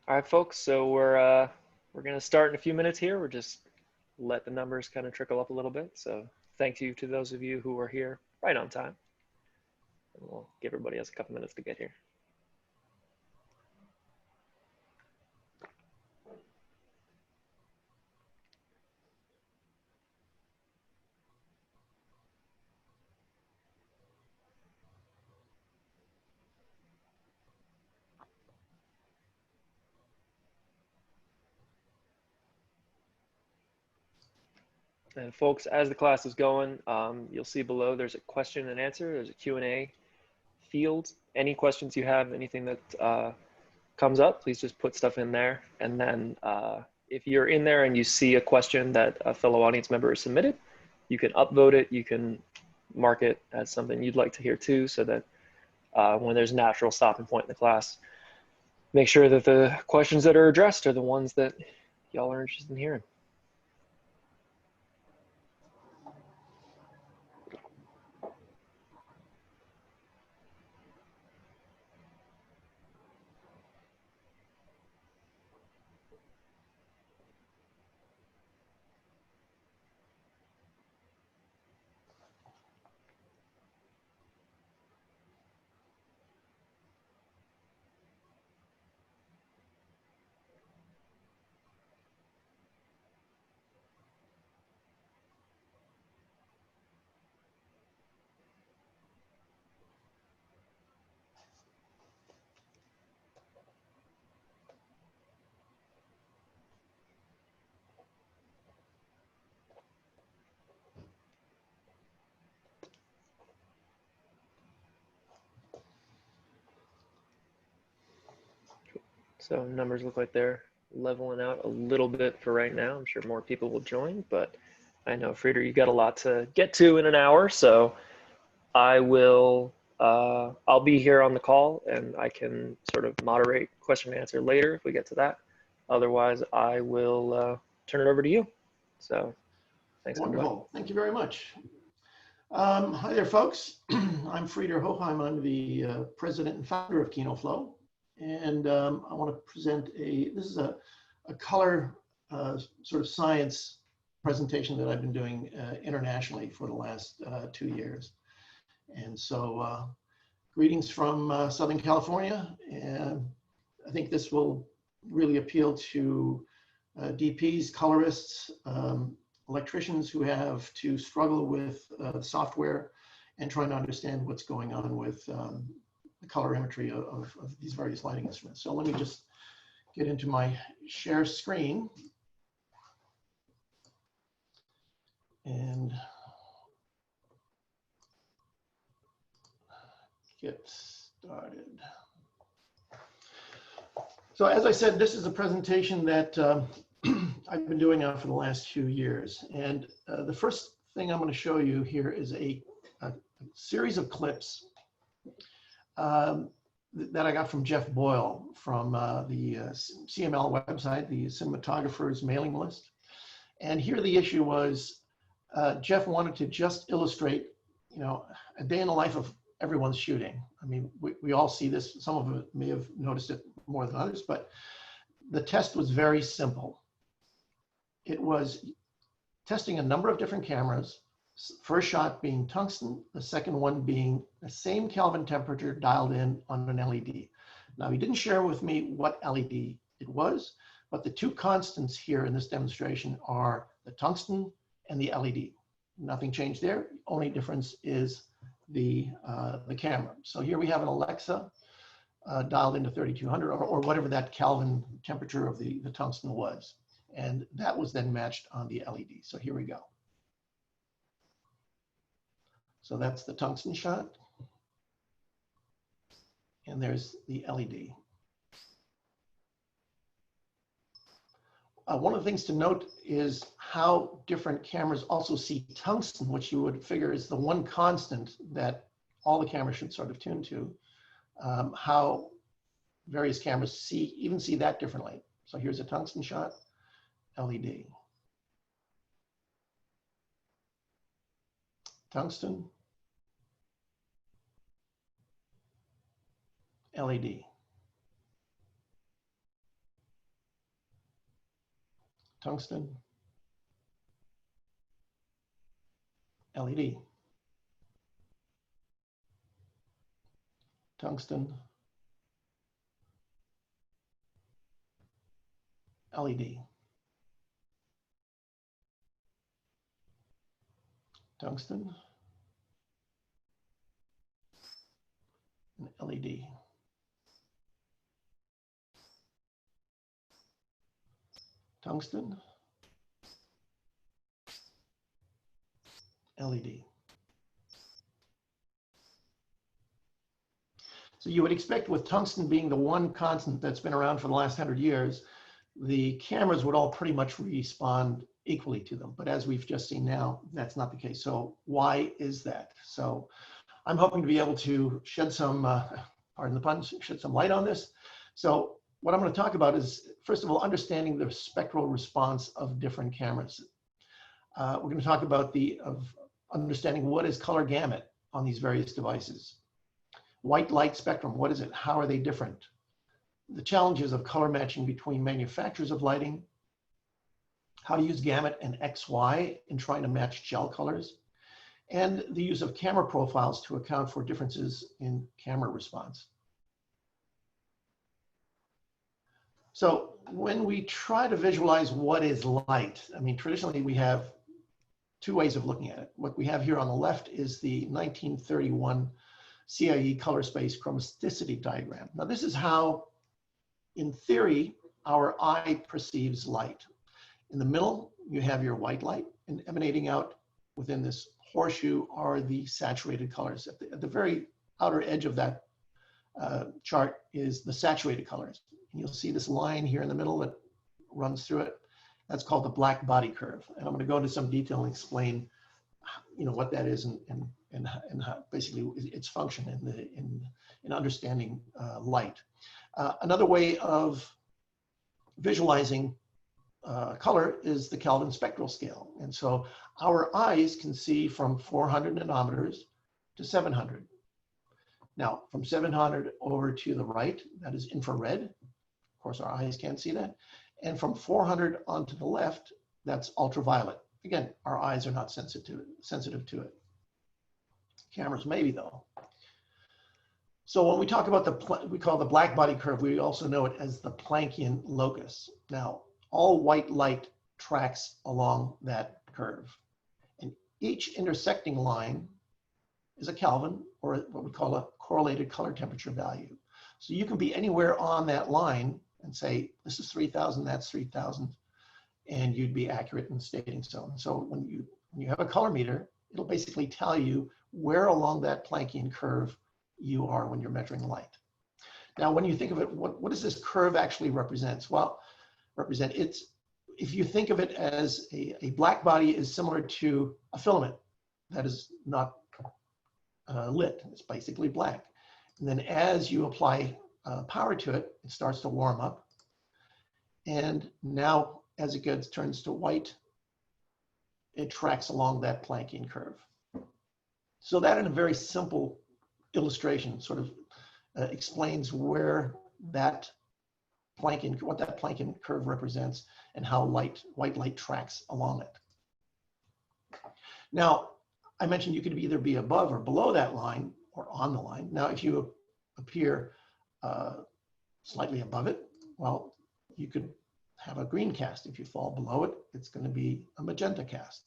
All right, folks. So we're gonna start in a few minutes here. We're just let the numbers kind of trickle up a little bit. So thank you to those of you who are here right on time. And we'll give everybody else a couple minutes to get here. And folks, as the class is going, you'll see below there's a question and answer. There's a Q&A field. Any questions you have, anything that comes up, please just put stuff in there. And then if you're in there and you see a question that a fellow audience member has submitted, you can upvote it. You can mark it as something you'd like to hear too, so that when there's a natural stopping point in the class, make sure that the questions that are addressed are the ones that y'all are interested in hearing. So numbers look like they're leveling out a little bit for right now. I'm sure more people will join, but I know, Frieder, you got a lot to get to in an hour, so I'll be here on the call and I can sort of moderate question and answer later if we get to that. Otherwise, I will turn it over to you. So thanks. Wonderful. Everybody. Thank you very much. Hi there, folks. I'm Frieder Hocheim. I'm the president and founder of Kino Flo. And I want to present this is a color sort of science presentation that I've been doing internationally for the last 2 years. And so greetings from Southern California. And I think this will really appeal to DPs, colorists, electricians who have to struggle with software and trying to understand what's going on with the color imagery of these various lighting instruments. So let me just get into my share screen and get started. So as I said, this is a presentation that I've been doing now for the last few years. And the first thing I'm going to show you here is a series of clips that I got from Jeff Boyle from the CML website, the cinematographers mailing list. And here the issue was, Jeff wanted to just illustrate, a day in the life of everyone's shooting. I mean, we all see this. Some of us may have noticed it more than others, but the test was very simple. It was testing a number of different cameras, first shot being tungsten, the second one being the same Kelvin temperature dialed in on an LED. Now, he didn't share with me what LED it was, but the two constants here in this demonstration are the tungsten and the LED. Nothing changed there. Only difference is the camera. So here we have an Alexa dialed into 3200 or whatever that Kelvin temperature of the tungsten was. And that was then matched on the LED. So here we go. So that's the tungsten shot. And there's the LED. One of the things to note is how different cameras also see tungsten, which you would figure is the one constant that all the cameras should sort of tune to, how various cameras see that differently. So here's a tungsten shot, LED. Tungsten, LED. tungsten, LED, tungsten, LED, tungsten, and LED. Tungsten, LED. So you would expect, with tungsten being the one constant that's been around for the last 100 years, the cameras would all pretty much respond equally to them. But as we've just seen now, that's not the case. So why is that? So I'm hoping to be able to shed some, pardon the pun, shed some light on this. So what I'm going to talk about is, first of all, understanding the spectral response of different cameras. We're going to talk about understanding what is color gamut on these various devices. White light spectrum, what is it? How are they different? The challenges of color matching between manufacturers of lighting, how to use gamut and XY in trying to match gel colors, and the use of camera profiles to account for differences in camera response. So when we try to visualize what is light, I mean, traditionally we have two ways of looking at it. What we have here on the left is the 1931 CIE color space chromaticity diagram. Now this is how, in theory, our eye perceives light. In the middle, you have your white light, and emanating out within this horseshoe are the saturated colors. At the very outer edge of that chart is the saturated colors. And you'll see this line here in the middle that runs through it. That's called the black body curve. And I'm going to go into some detail and explain, what that is and how basically its function in understanding light. Another way of visualizing color is the Kelvin spectral scale. And so our eyes can see from 400 nanometers to 700. Now, from 700 over to the right, that is infrared. Of course, our eyes can't see that. And from 400 onto the left, that's ultraviolet. Again, our eyes are not sensitive to it. Cameras maybe, though. So when we talk about we call the black body curve, we also know it as the Planckian locus. Now, all white light tracks along that curve. And each intersecting line is a Kelvin, or what we call a correlated color temperature value. So you can be anywhere on that line and say, this is 3,000, that's 3,000, and you'd be accurate in stating so. And so when you have a color meter, it'll basically tell you where along that Planckian curve you are when you're measuring light. Now, when you think of it, what does this curve actually represent? Well, if you think of it as a black body is similar to a filament that is not lit, it's basically black. And then as you apply power to it, it starts to warm up. And now as it turns to white, it tracks along that Planckian curve. So that, in a very simple illustration, sort of explains where what that Planckian curve represents and how white light tracks along it. Now, I mentioned you could either be above or below that line or on the line. Now, if you appear slightly above it, well, you could have a green cast. If you fall below it, it's going to be a magenta cast.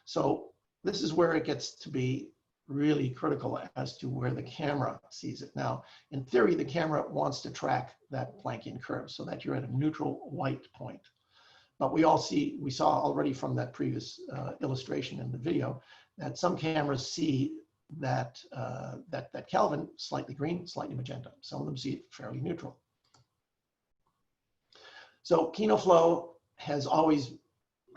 So this is where it gets to be really critical as to where the camera sees it. Now, in theory, the camera wants to track that Planckian curve so that you're at a neutral white point. But we saw already from that previous illustration in the video that some cameras see that Kelvin slightly green, slightly magenta. Some of them see it fairly neutral. So Kino Flo has always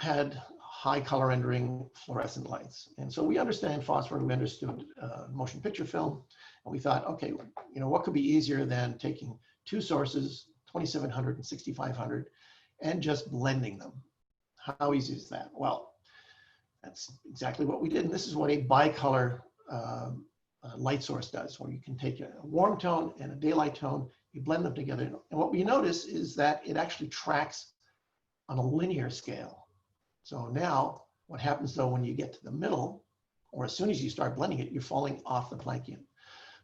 had high color rendering fluorescent lights. And so we understand phosphor, and we understood motion picture film. And we thought, okay, what could be easier than taking two sources, 2700 and 6500, and just blending them? How easy is that? Well, that's exactly what we did. And this is what a bicolor light source does, where you can take a warm tone and a daylight tone, you blend them together. And what we notice is that it actually tracks on a linear scale. So now what happens though when you get to the middle, or as soon as you start blending it, you're falling off the Planckian.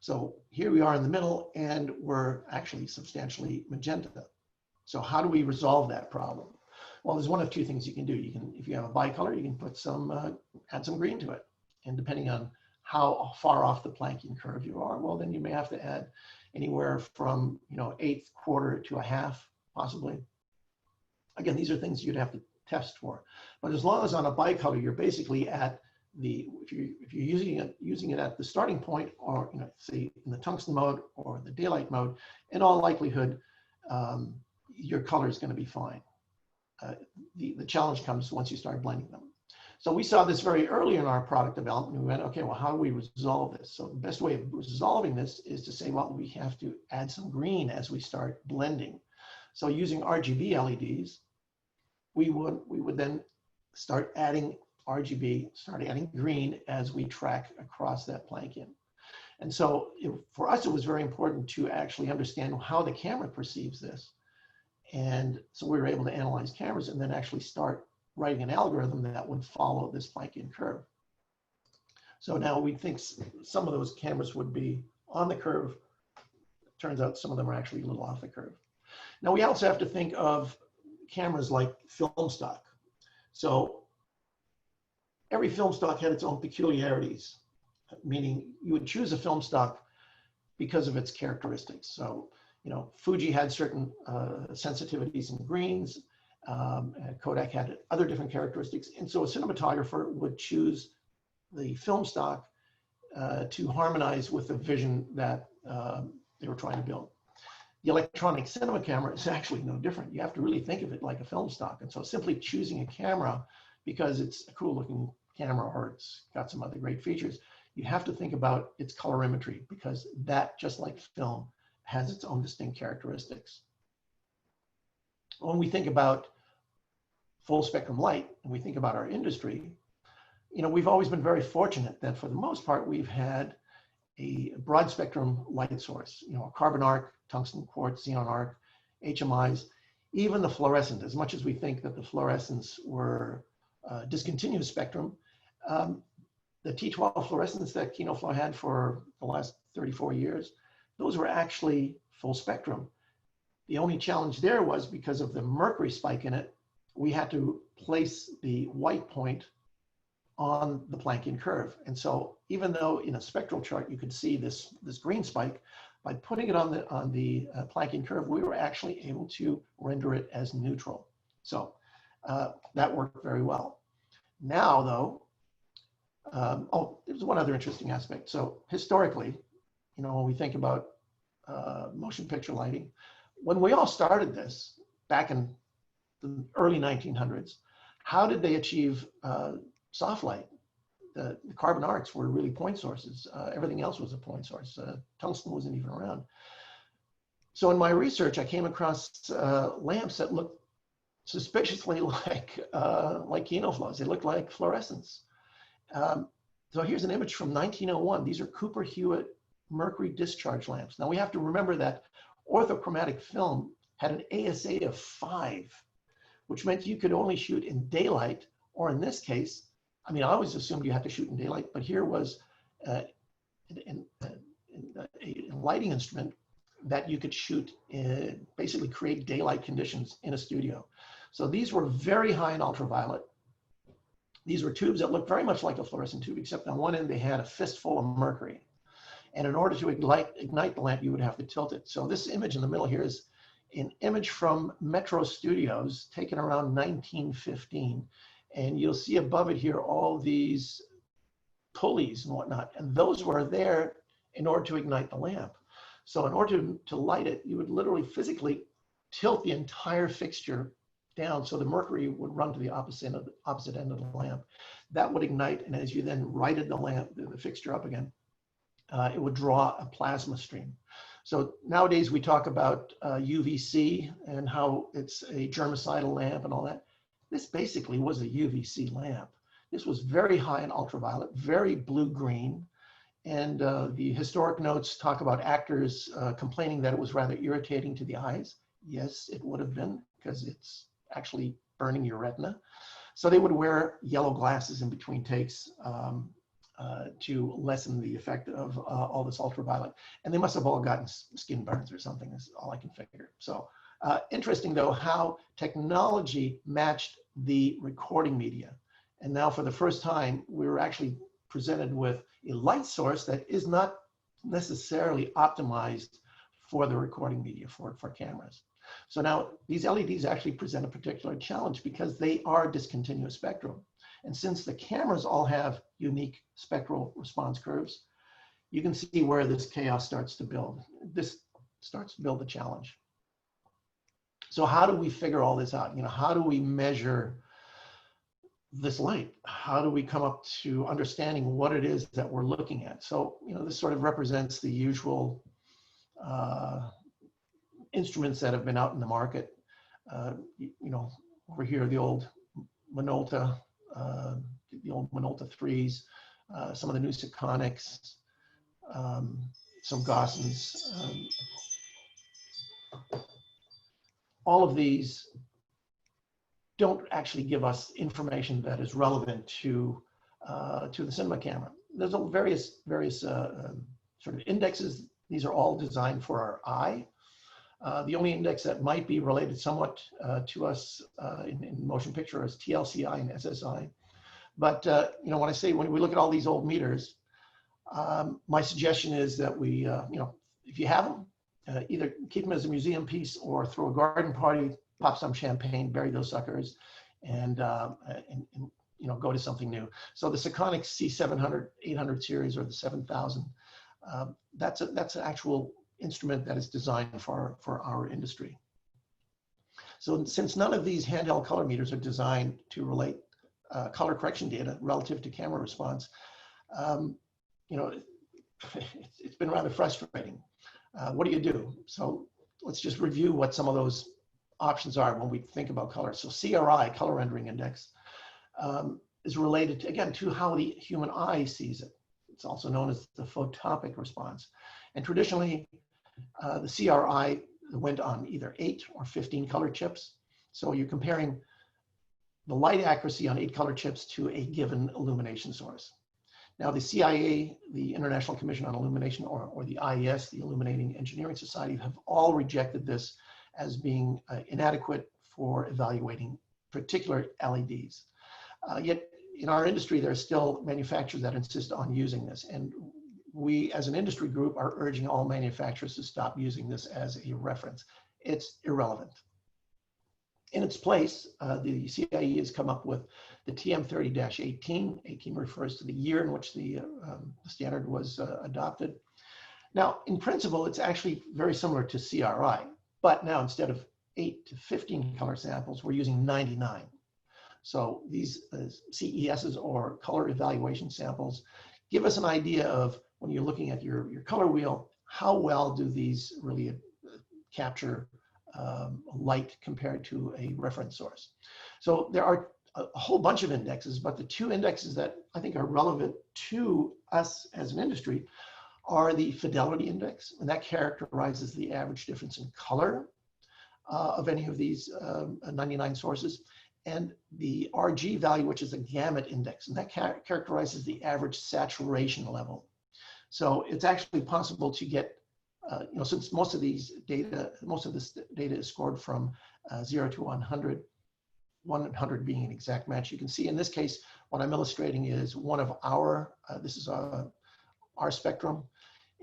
So here we are in the middle and we're actually substantially magenta. So how do we resolve that problem? Well, there's one of two things you can do. You can, if you have a bicolor, you can put some, add some green to it. And depending on how far off the Planckian curve you are, well, then you may have to add anywhere from, you know, 1/8, 1/4 to 1/2, possibly. Again, these are things you'd have to test for. But as long as on a bicolor, you're basically at the, if you're using it at the starting point, or, you know, say in the tungsten mode or the daylight mode, in all likelihood, your color is going to be fine. The challenge comes once you start blending them. So we saw this very early in our product development. We went, okay, well, how do we resolve this? So the best way of resolving this is to say, well, we have to add some green as we start blending. So using RGB LEDs, we would then start adding RGB, start adding green as we track across that Planckian. And so for us, it was very important to actually understand how the camera perceives this. And so we were able to analyze cameras and then actually start writing an algorithm that would follow this Planckian curve. So now we think some of those cameras would be on the curve. Turns out some of them are actually a little off the curve. Now we also have to think of cameras like film stock. So every film stock had its own peculiarities, meaning you would choose a film stock because of its characteristics. So, you know, Fuji had certain sensitivities in greens, and Kodak had other different characteristics. And so a cinematographer would choose the film stock to harmonize with the vision that they were trying to build. The electronic cinema camera is actually no different. You have to really think of it like a film stock. And so simply choosing a camera because it's a cool looking camera or it's got some other great features, you have to think about its colorimetry because that, just like film, has its own distinct characteristics. When we think about full spectrum light and we think about our industry, you know, we've always been very fortunate that for the most part, we've had a broad spectrum light source, you know, a carbon arc, tungsten quartz, xenon arc, HMIs, even the fluorescent, as much as we think that the fluorescents were discontinuous spectrum, the T12 fluorescents that Kino Flo had for the last 34 years, those were actually full spectrum. The only challenge there was because of the mercury spike in it, we had to place the white point on the Planckian curve. And so even though in a spectral chart you could see this green spike, by putting it on the Planckian curve, we were actually able to render it as neutral. So that worked very well. Now though, oh, there's one other interesting aspect. So historically, you know, when we think about motion picture lighting, when we all started this back in the early 1900s, how did they achieve soft light? The carbon arcs were really point sources. Everything else was a point source. Tungsten wasn't even around. So in my research, I came across lamps that looked suspiciously like Kino Flos. They looked like fluorescents. So here's an image from 1901. These are Cooper Hewitt mercury discharge lamps. Now we have to remember that orthochromatic film had an ASA of 5, which meant you could only shoot in daylight, or in this case, I mean, I always assumed you had to shoot in daylight, but here was a lighting instrument that you could shoot in, basically create daylight conditions in a studio. So these were very high in ultraviolet. These were tubes that looked very much like a fluorescent tube, except on one end they had a fistful of mercury. And in order to ignite the lamp, you would have to tilt it. So this image in the middle here is an image from Metro Studios taken around 1915. And you'll see above it here all these pulleys and whatnot. And those were there in order to ignite the lamp. So in order to light it, you would literally physically tilt the entire fixture down so the mercury would run to the opposite end of the lamp. That would ignite, and as you then righted the lamp, the fixture up again, it would draw a plasma stream. So nowadays we talk about UVC and how it's a germicidal lamp and all that. This basically was a UVC lamp. This was very high in ultraviolet, very blue-green. And the historic notes talk about actors complaining that it was rather irritating to the eyes. Yes, it would have been, because it's actually burning your retina. So they would wear yellow glasses in between takes to lessen the effect of all this ultraviolet. And they must have all gotten skin burns or something, is all I can figure. So interesting though, how technology matched the recording media. And now for the first time, we were actually presented with a light source that is not necessarily optimized for the recording media for cameras. So now these LEDs actually present a particular challenge because they are discontinuous spectrum. And since the cameras all have unique spectral response curves, you can see where this chaos starts to build. This starts to build the challenge. So how do we figure all this out? You know, how do we measure this light? How do we come up to understanding what it is that we're looking at? So, you know, this sort of represents the usual instruments that have been out in the market. You know, over here, the old Minolta, the old Minolta 3s, some of the new Sekonics, some Gossens. All of these don't actually give us information that is relevant to the cinema camera. There's various sort of indexes. These are all designed for our eye. The only index that might be related somewhat to us in motion picture is TLCI and SSI. But you know, when we look at all these old meters, my suggestion is that we, you know, if you have them, either keep them as a museum piece or throw a garden party, pop some champagne, bury those suckers, and you know, go to something new. So the Sekonic C700, 800 series, or the 7000, that's an actual instrument that is designed for our industry. So since none of these handheld color meters are designed to relate color correction data relative to camera response, you know, it's been rather frustrating. What do you do? So let's just review what some of those options are when we think about color. So CRI, color rendering index, is related to, again, to how the human eye sees it. It's also known as the photopic response. And traditionally, the CRI went on either 8 or 15 color chips. So you're comparing the light accuracy on 8 color chips to a given illumination source. Now the CIA, the International Commission on Illumination, or the IES, the Illuminating Engineering Society, have all rejected this as being inadequate for evaluating particular LEDs. Yet in our industry, there are still manufacturers that insist on using this. And we, as an industry group, are urging all manufacturers to stop using this as a reference. It's irrelevant. In its place, the CIE has come up with the TM30-18. 18 refers to the year in which the standard was adopted. Now, in principle, it's actually very similar to CRI, but now instead of 8 to 15 color samples, we're using 99. So these CESs, or color evaluation samples, give us an idea of, when you're looking at your color wheel, how well do these really capture light compared to a reference source. So there are a whole bunch of indexes, but the two indexes that I think are relevant to us as an industry are the fidelity index, and that characterizes the average difference in color of any of these 99 sources, and the RG value, which is a Gamut index, and that characterizes the average saturation level. So it's actually possible to get, you know, since most of this data is scored from 0 to 100, 100 being an exact match. You can see in this case, what I'm illustrating is one of our, this is our spectrum,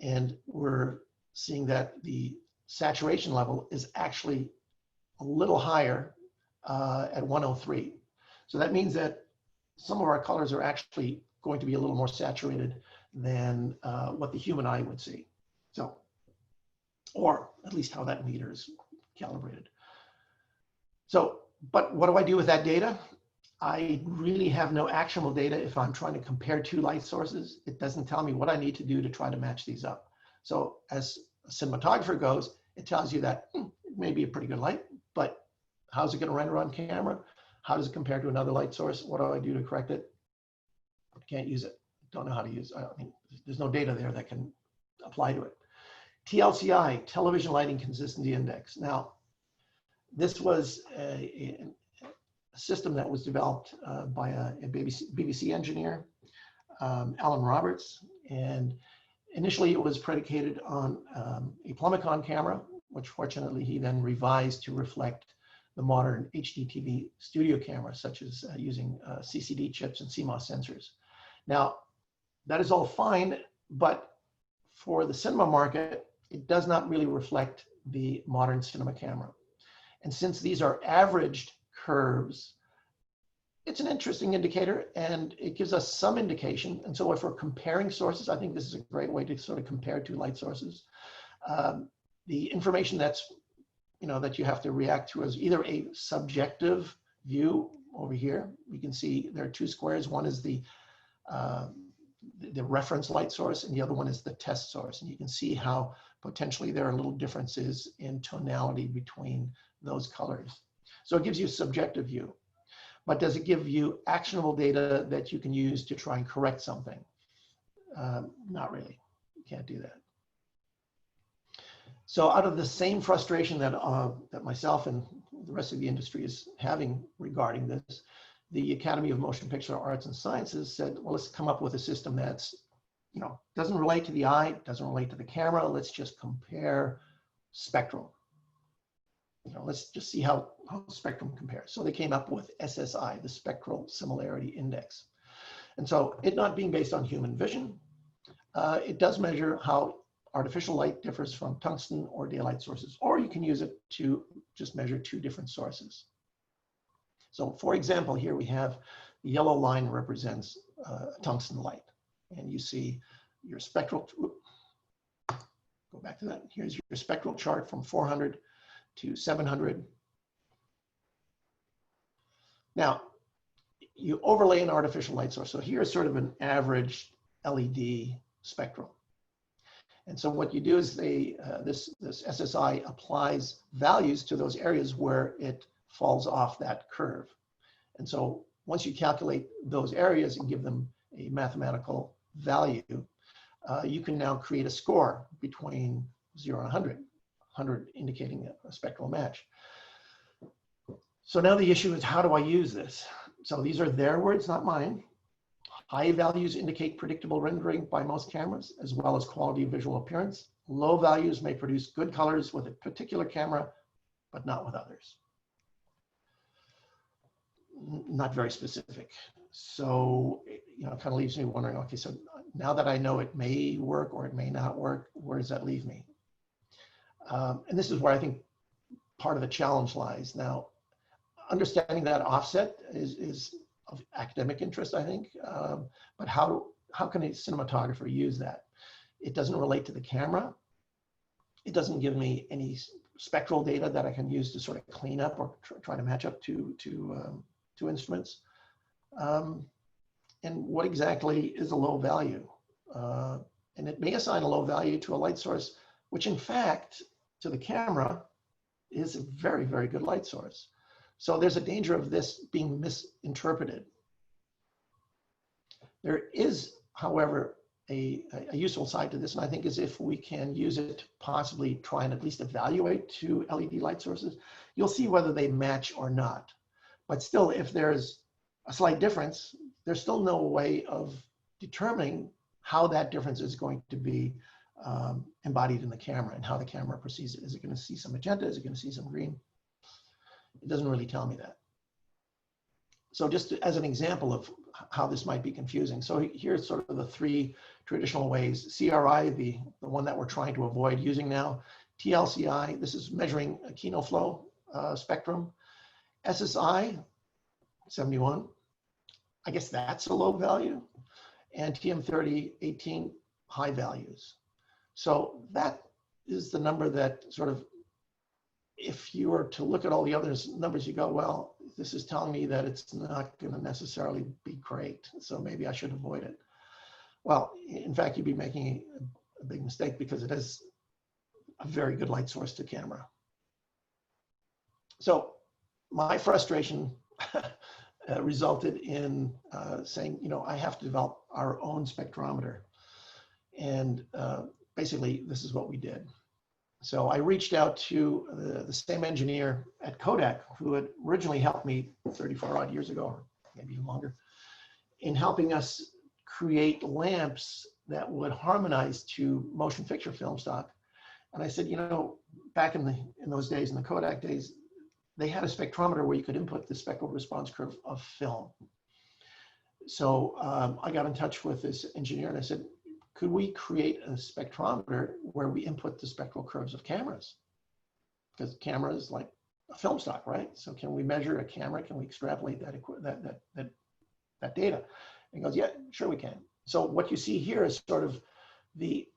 and we're seeing that the saturation level is actually a little higher at 103. So that means that some of our colors are actually going to be a little more saturated than what the human eye would see. So, or at least how that meter is calibrated. So, but what do I do with that data? I really have no actionable data if I'm trying to compare two light sources. It doesn't tell me what I need to do to try to match these up. So as a cinematographer goes, it tells you that it may be a pretty good light, but how's it going to render on camera? How does it compare to another light source? What do I do to correct it? Can't use it. Don't know how to use it. I mean, there's no data there that can apply to it. TLCI, Television Lighting Consistency Index. Now, this was system that was developed by a BBC engineer, Alan Roberts. And initially it was predicated on a Plamicon camera, which fortunately he then revised to reflect the modern HDTV studio cameras, such as using CCD chips and CMOS sensors. Now, that is all fine, but for the cinema market, it does not really reflect the modern cinema camera. And since these are averaged curves, it's an interesting indicator and it gives us some indication. And so if we're comparing sources, I think this is a great way to sort of compare two light sources. The information that's, that you have to react to is either a subjective view over here. You can see there are two squares. One is the reference light source and the other one is the test source. And you can see how potentially there are little differences in tonality between those colors. So it gives you a subjective view. But does it give you actionable data that you can use to try and correct something? Not really. You can't do that. So out of the same frustration that, that myself and the rest of the industry is having regarding this, the Academy of Motion Picture Arts and Sciences said, well, let's come up with a system that's, doesn't relate to the eye, doesn't relate to the camera. Let's just compare spectral. Let's just see how spectrum compares. So they came up with SSI, the Spectral Similarity Index. And so it not being based on human vision, it does measure how artificial light differs from tungsten or daylight sources, or you can use it to just measure two different sources. So for example, here we have the yellow line represents tungsten light. And you see your spectral, go back to that. Here's your spectral chart from 400 to 700. Now, you overlay an artificial light source. So here's sort of an average LED spectral. And so what you do is this SSI applies values to those areas where it falls off that curve. And so once you calculate those areas and give them a mathematical value, you can now create a score between 0 and 100, 100 indicating a spectral match. So now the issue is, how do I use this? So these are their words, not mine. High values indicate predictable rendering by most cameras, as well as quality of visual appearance. Low values may produce good colors with a particular camera, but not with others. Not very specific. So, it kind of leaves me wondering, okay, so now that I know it may work or it may not work, where does that leave me? And this is where I think part of the challenge lies. Now, understanding that offset is of academic interest, I think, but how can a cinematographer use that? It doesn't relate to the camera. It doesn't give me any spectral data that I can use to sort of clean up or try to match up to instruments. And what exactly is a low value? And it may assign a low value to a light source, which in fact, to the camera, is a very, very good light source. So there's a danger of this being misinterpreted. There is, however, a useful side to this, and I think is if we can use it to possibly try and at least evaluate two LED light sources, you'll see whether they match or not. But still, if there's a slight difference, there's still no way of determining how that difference is going to be embodied in the camera and how the camera perceives it. Is it going to see some magenta? Is it going to see some green? It doesn't really tell me that. So just as an example of how this might be confusing. So here's sort of the three traditional ways. CRI, the one that we're trying to avoid using now. TLCI, this is measuring a Kino Flo spectrum. SSI, 71. I guess that's a low value. And TM30, 18, high values. So that is the number that sort of, if you were to look at all the other numbers, you go, well, this is telling me that it's not going to necessarily be great, so maybe I should avoid it. Well, in fact, you'd be making a big mistake because it is a very good light source to camera. So my frustration resulted in saying, I have to develop our own spectrometer. And basically, this is what we did. So I reached out to the same engineer at Kodak who had originally helped me 34 odd years ago, or maybe even longer, in helping us create lamps that would harmonize to motion picture film stock. And I said, you know, back in those days, in the Kodak days, they had a spectrometer where you could input the spectral response curve of film. So I got in touch with this engineer and I said, could we create a spectrometer where we input the spectral curves of cameras? Because camera is like a film stock, right? So can we measure a camera? Can we extrapolate that data? And he goes, yeah, sure we can. So what you see here is sort of the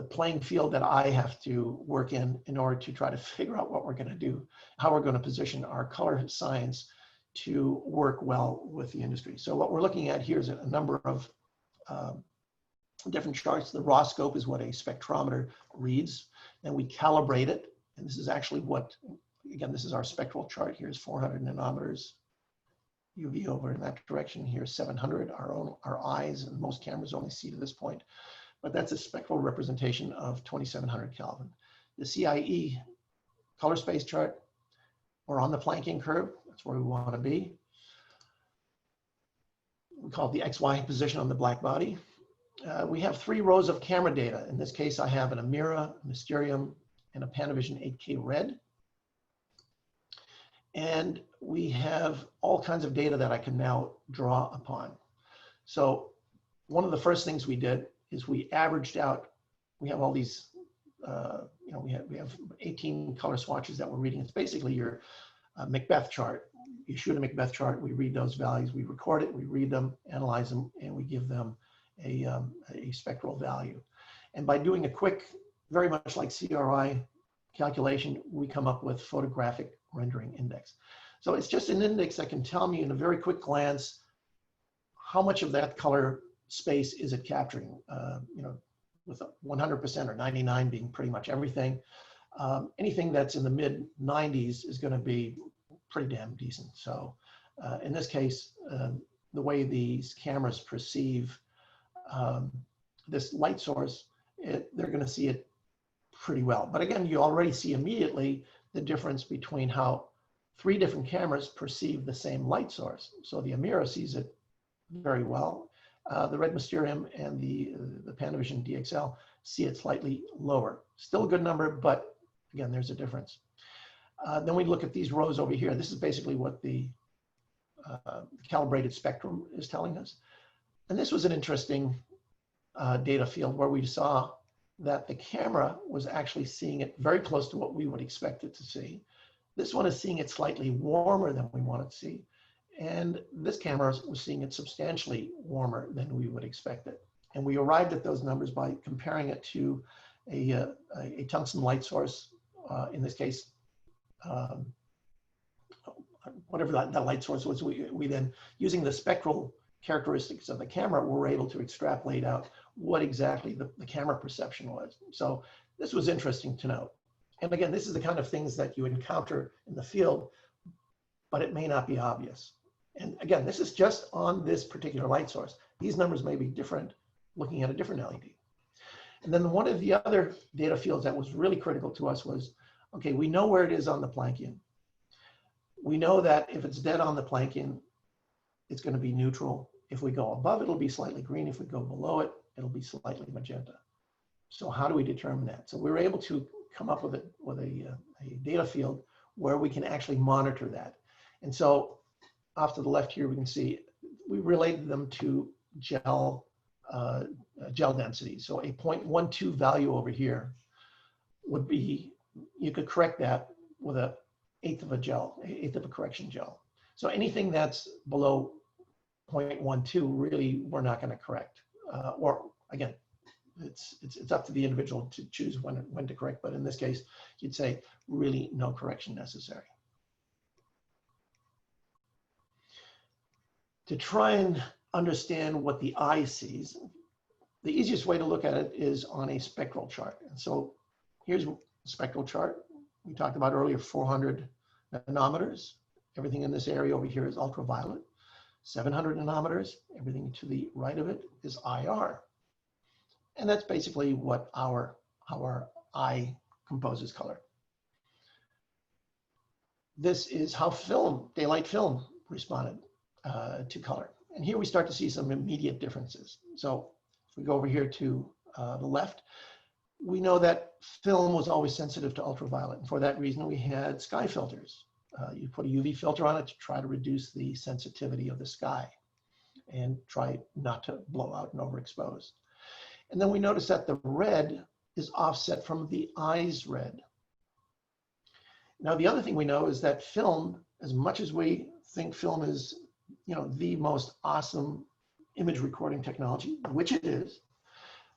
playing field that I have to work in order to try to figure out what we're going to do, how we're going to position our color science to work well with the industry. So what we're looking at here is a number of different charts. The raw scope is what a spectrometer reads, and we calibrate it. And this is actually what, again, this is our spectral chart. Here's 400 nanometers UV over in that direction. Here's 700. Our eyes and most cameras only see to this point, but that's a spectral representation of 2700 Kelvin. The CIE color space chart, we're on the Planckian curve. That's where we want to be. We call it the XY position on the black body. We have 3 rows of camera data. In this case, I have an Amira, a Mysterium, and a Panavision 8K Red. And we have all kinds of data that I can now draw upon. So one of the first things we did is we averaged out, we have all these, you know, we have 18 color swatches that we're reading. It's basically your Macbeth chart. You shoot a Macbeth chart, we read those values, we record it, we read them, analyze them, and we give them a spectral value. And by doing a quick, very much like CRI calculation, we come up with photographic rendering index. So it's just an index that can tell me in a very quick glance how much of that color space is it capturing, you know, with 100% or 99 being pretty much everything. Anything that's in the mid 90s is going to be pretty damn decent. So in this case, the way these cameras perceive this light source, they're going to see it pretty well. But again, you already see immediately the difference between how 3 different cameras perceive the same light source. So the Amira sees it very well. The Red Mysterium and the Panavision DXL see it slightly lower. Still a good number, but again, there's a difference. Then we look at these rows over here. This is basically what the calibrated spectrum is telling us. And this was an interesting data field where we saw that the camera was actually seeing it very close to what we would expect it to see. This one is seeing it slightly warmer than we want it to see. And this camera was seeing it substantially warmer than we would expect it. And we arrived at those numbers by comparing it to a tungsten light source, in this case, whatever that light source was. We then, using the spectral characteristics of the camera, were able to extrapolate out what exactly the camera perception was. So this was interesting to note. And again, this is the kind of things that you encounter in the field, but it may not be obvious. And again, this is just on this particular light source. These numbers may be different looking at a different LED. And then one of the other data fields that was really critical to us was, okay, we know where it is on the Planckian. We know that if it's dead on the Planckian, it's going to be neutral. If we go above, it'll be slightly green. If we go below it, it'll be slightly magenta. So how do we determine that? So we were able to come up with a data field where we can actually monitor that. And so off to the left here, we can see we related them to gel density. So a 0.12 value over here would be, you could correct that with an eighth of a correction gel. So anything that's below 0.12, really, we're not going to correct. Or again, it's up to the individual to choose when to correct. But in this case, you'd say really no correction necessary. To try and understand what the eye sees, the easiest way to look at it is on a spectral chart. And so here's a spectral chart. We talked about earlier, 400 nanometers. Everything in this area over here is ultraviolet. 700 nanometers, everything to the right of it is IR. And that's basically what our eye composes color. This is how daylight film responded to color. And here we start to see some immediate differences. So if we go over here to the left, we know that film was always sensitive to ultraviolet. And for that reason, we had sky filters. You put a UV filter on it to try to reduce the sensitivity of the sky and try not to blow out and overexpose. And then we notice that the red is offset from the eye's red. Now, the other thing we know is that film, as much as we think film is, the most awesome image recording technology, which it is,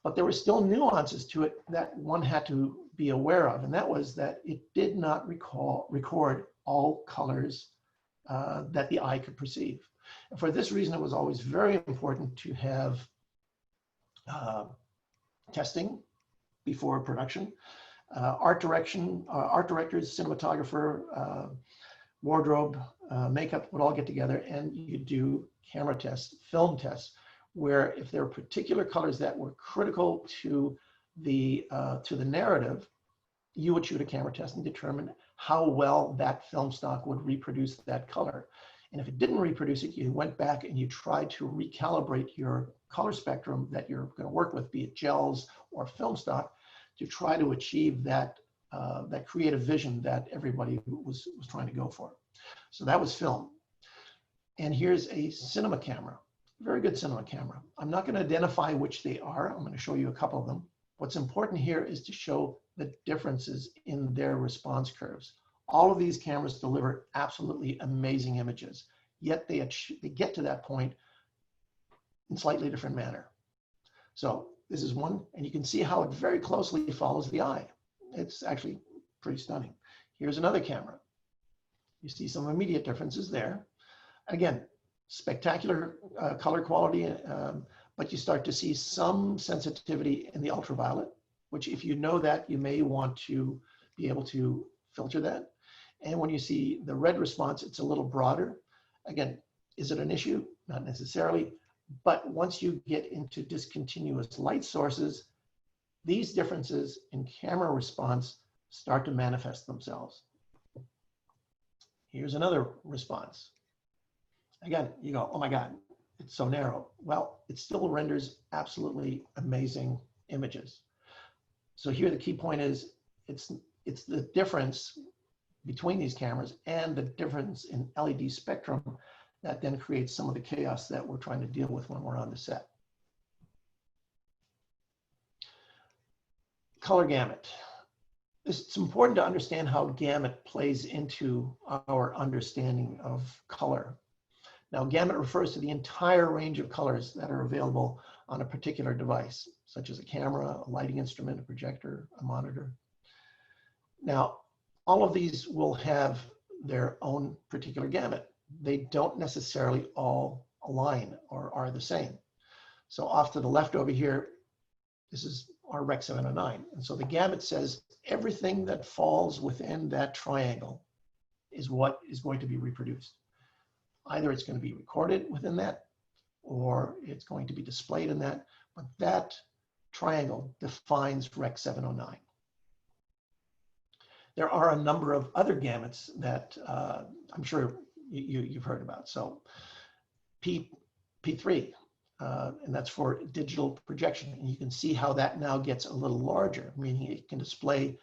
but there were still nuances to it that one had to be aware of. And that was that it did not record all colors that the eye could perceive. And for this reason, it was always very important to have testing before production. Art directors, cinematographer, wardrobe, makeup would all get together and you do camera tests, film tests, where if there were particular colors that were critical to the narrative, you would shoot a camera test and determine how well that film stock would reproduce that color. And if it didn't reproduce it, you went back and you tried to recalibrate your color spectrum that you're going to work with, be it gels or film stock, to try to achieve that creative vision that everybody was trying to go for. So that was film. And here's a cinema camera, very good cinema camera. I'm not going to identify which they are. I'm going to show you a couple of them. What's important here is to show the differences in their response curves. All of these cameras deliver absolutely amazing images, yet they get to that point in slightly different manner. So this is one, and you can see how it very closely follows the eye. It's actually pretty stunning. Here's another camera. You see some immediate differences there. Again, spectacular color quality, but you start to see some sensitivity in the ultraviolet, which if you know that, you may want to be able to filter that. And when you see the red response, it's a little broader. Again, is it an issue? Not necessarily. But once you get into discontinuous light sources, these differences in camera response start to manifest themselves. Here's another response. Again, you go, oh my God, it's so narrow. Well, it still renders absolutely amazing images. So here the key point is it's the difference between these cameras and the difference in LED spectrum that then creates some of the chaos that we're trying to deal with when we're on the set. Color gamut. It's important to understand how gamut plays into our understanding of color. Now, gamut refers to the entire range of colors that are available on a particular device, such as a camera, a lighting instrument, a projector, a monitor. Now, all of these will have their own particular gamut. They don't necessarily all align or are the same. So off to the left over here, this is our Rec 709. And so the gamut says everything that falls within that triangle is what is going to be reproduced. Either it's going to be recorded within that, or it's going to be displayed in that, but that triangle defines Rec 709. There are a number of other gamuts that I'm sure you've heard about. So P3, and that's for digital projection. And you can see how that now gets a little larger, meaning it can display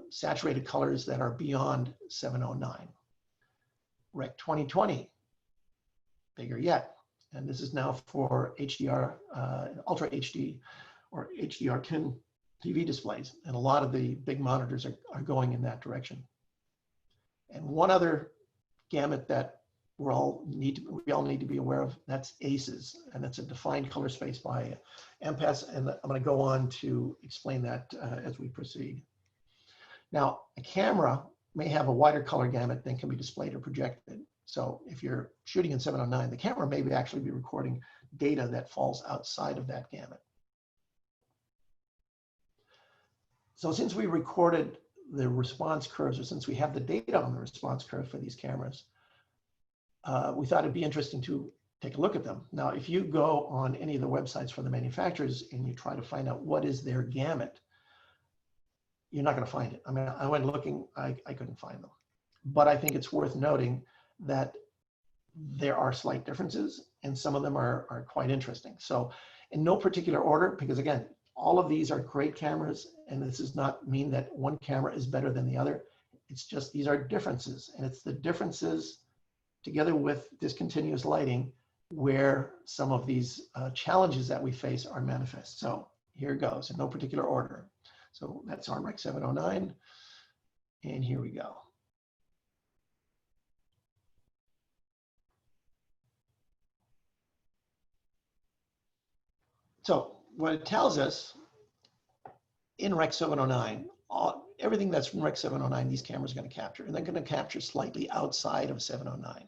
saturated colors that are beyond 709. Rec 2020, bigger yet. And this is now for HDR, Ultra HD or HDR10 TV displays. And a lot of the big monitors are going in that direction. And one other gamut that we all need to be aware of, that's ACES, and that's a defined color space by MPAS, and I'm going to go on to explain that as we proceed. Now, a camera may have a wider color gamut than can be displayed or projected. So if you're shooting in 709, the camera may actually be recording data that falls outside of that gamut. So since we recorded the response curves, or since we have the data on the response curve for these cameras, we thought it'd be interesting to take a look at them. Now, if you go on any of the websites for the manufacturers and you try to find out what is their gamut, you're not going to find it. I mean, I went looking, I couldn't find them. But I think it's worth noting that there are slight differences, and some of them are quite interesting. So in no particular order, because again, all of these are great cameras, and this does not mean that one camera is better than the other. It's just these are differences, and it's the differences together with discontinuous lighting where some of these challenges that we face are manifest. So here it goes in no particular order. So that's our Rec 709, and here we go. So what it tells us in Rec 709, everything that's from Rec 709, these cameras are going to capture, and they're going to capture slightly outside of 709.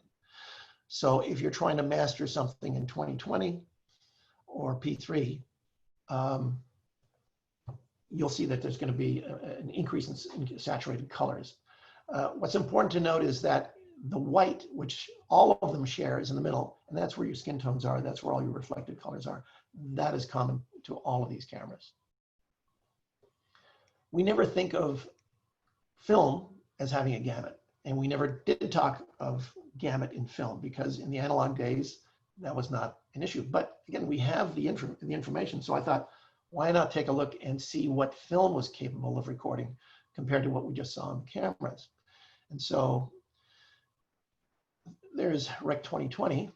So if you're trying to master something in 2020 or P3, you'll see that there's going to be an increase in saturated colors. What's important to note is that the white, which all of them share, is in the middle, and that's where your skin tones are. That's where all your reflected colors are. That is common to all of these cameras. We never think of film as having a gamut, and we never did talk of gamut in film because in the analog days, that was not an issue. But again, we have the information, so I thought, why not take a look and see what film was capable of recording compared to what we just saw on the cameras. And so there's Rec 2020.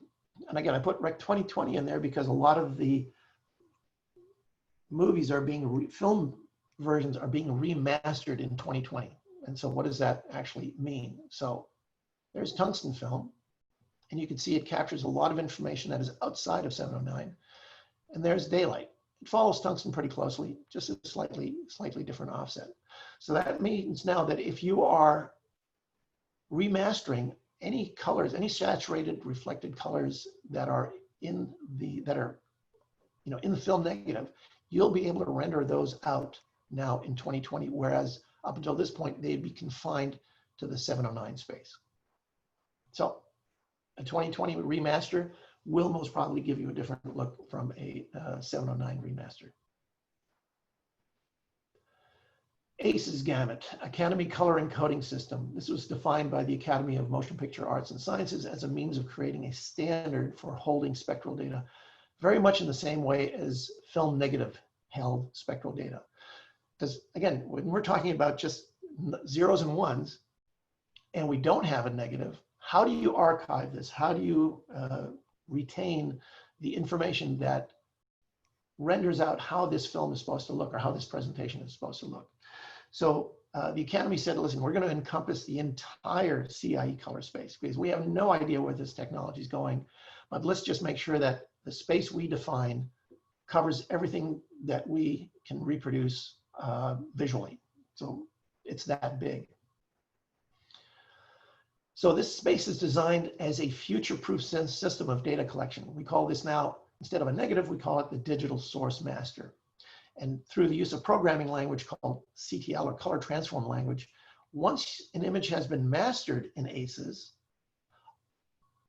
And again, I put Rec 2020 in there because a lot of the movies are being, film versions are being remastered in 2020. And so what does that actually mean? So there's tungsten film, and you can see it captures a lot of information that is outside of 709. And there's daylight. It follows tungsten pretty closely, just a slightly different offset. So that means now that if you are remastering any colors, any saturated reflected colors that are in the in the film negative, you'll be able to render those out now in 2020, whereas up until this point they'd be confined to the 709 space. So a 2020 remaster will most probably give you a different look from a 709 remaster. ACE's Gamut, Academy Color Encoding System. This was defined by the Academy of Motion Picture Arts and Sciences as a means of creating a standard for holding spectral data, very much in the same way as film negative held spectral data. Because again, when we're talking about just zeros and ones, and we don't have a negative, how do you archive this? How do you retain the information that renders out how this film is supposed to look or how this presentation is supposed to look? So the Academy said, listen, we're going to encompass the entire CIE color space because we have no idea where this technology is going, but let's just make sure that the space we define covers everything that we can reproduce visually. So it's that big. So this space is designed as a future-proof system of data collection. We call this now, instead of a negative, we call it the digital source master. And through the use of programming language called CTL or color transform language, once an image has been mastered in ACES,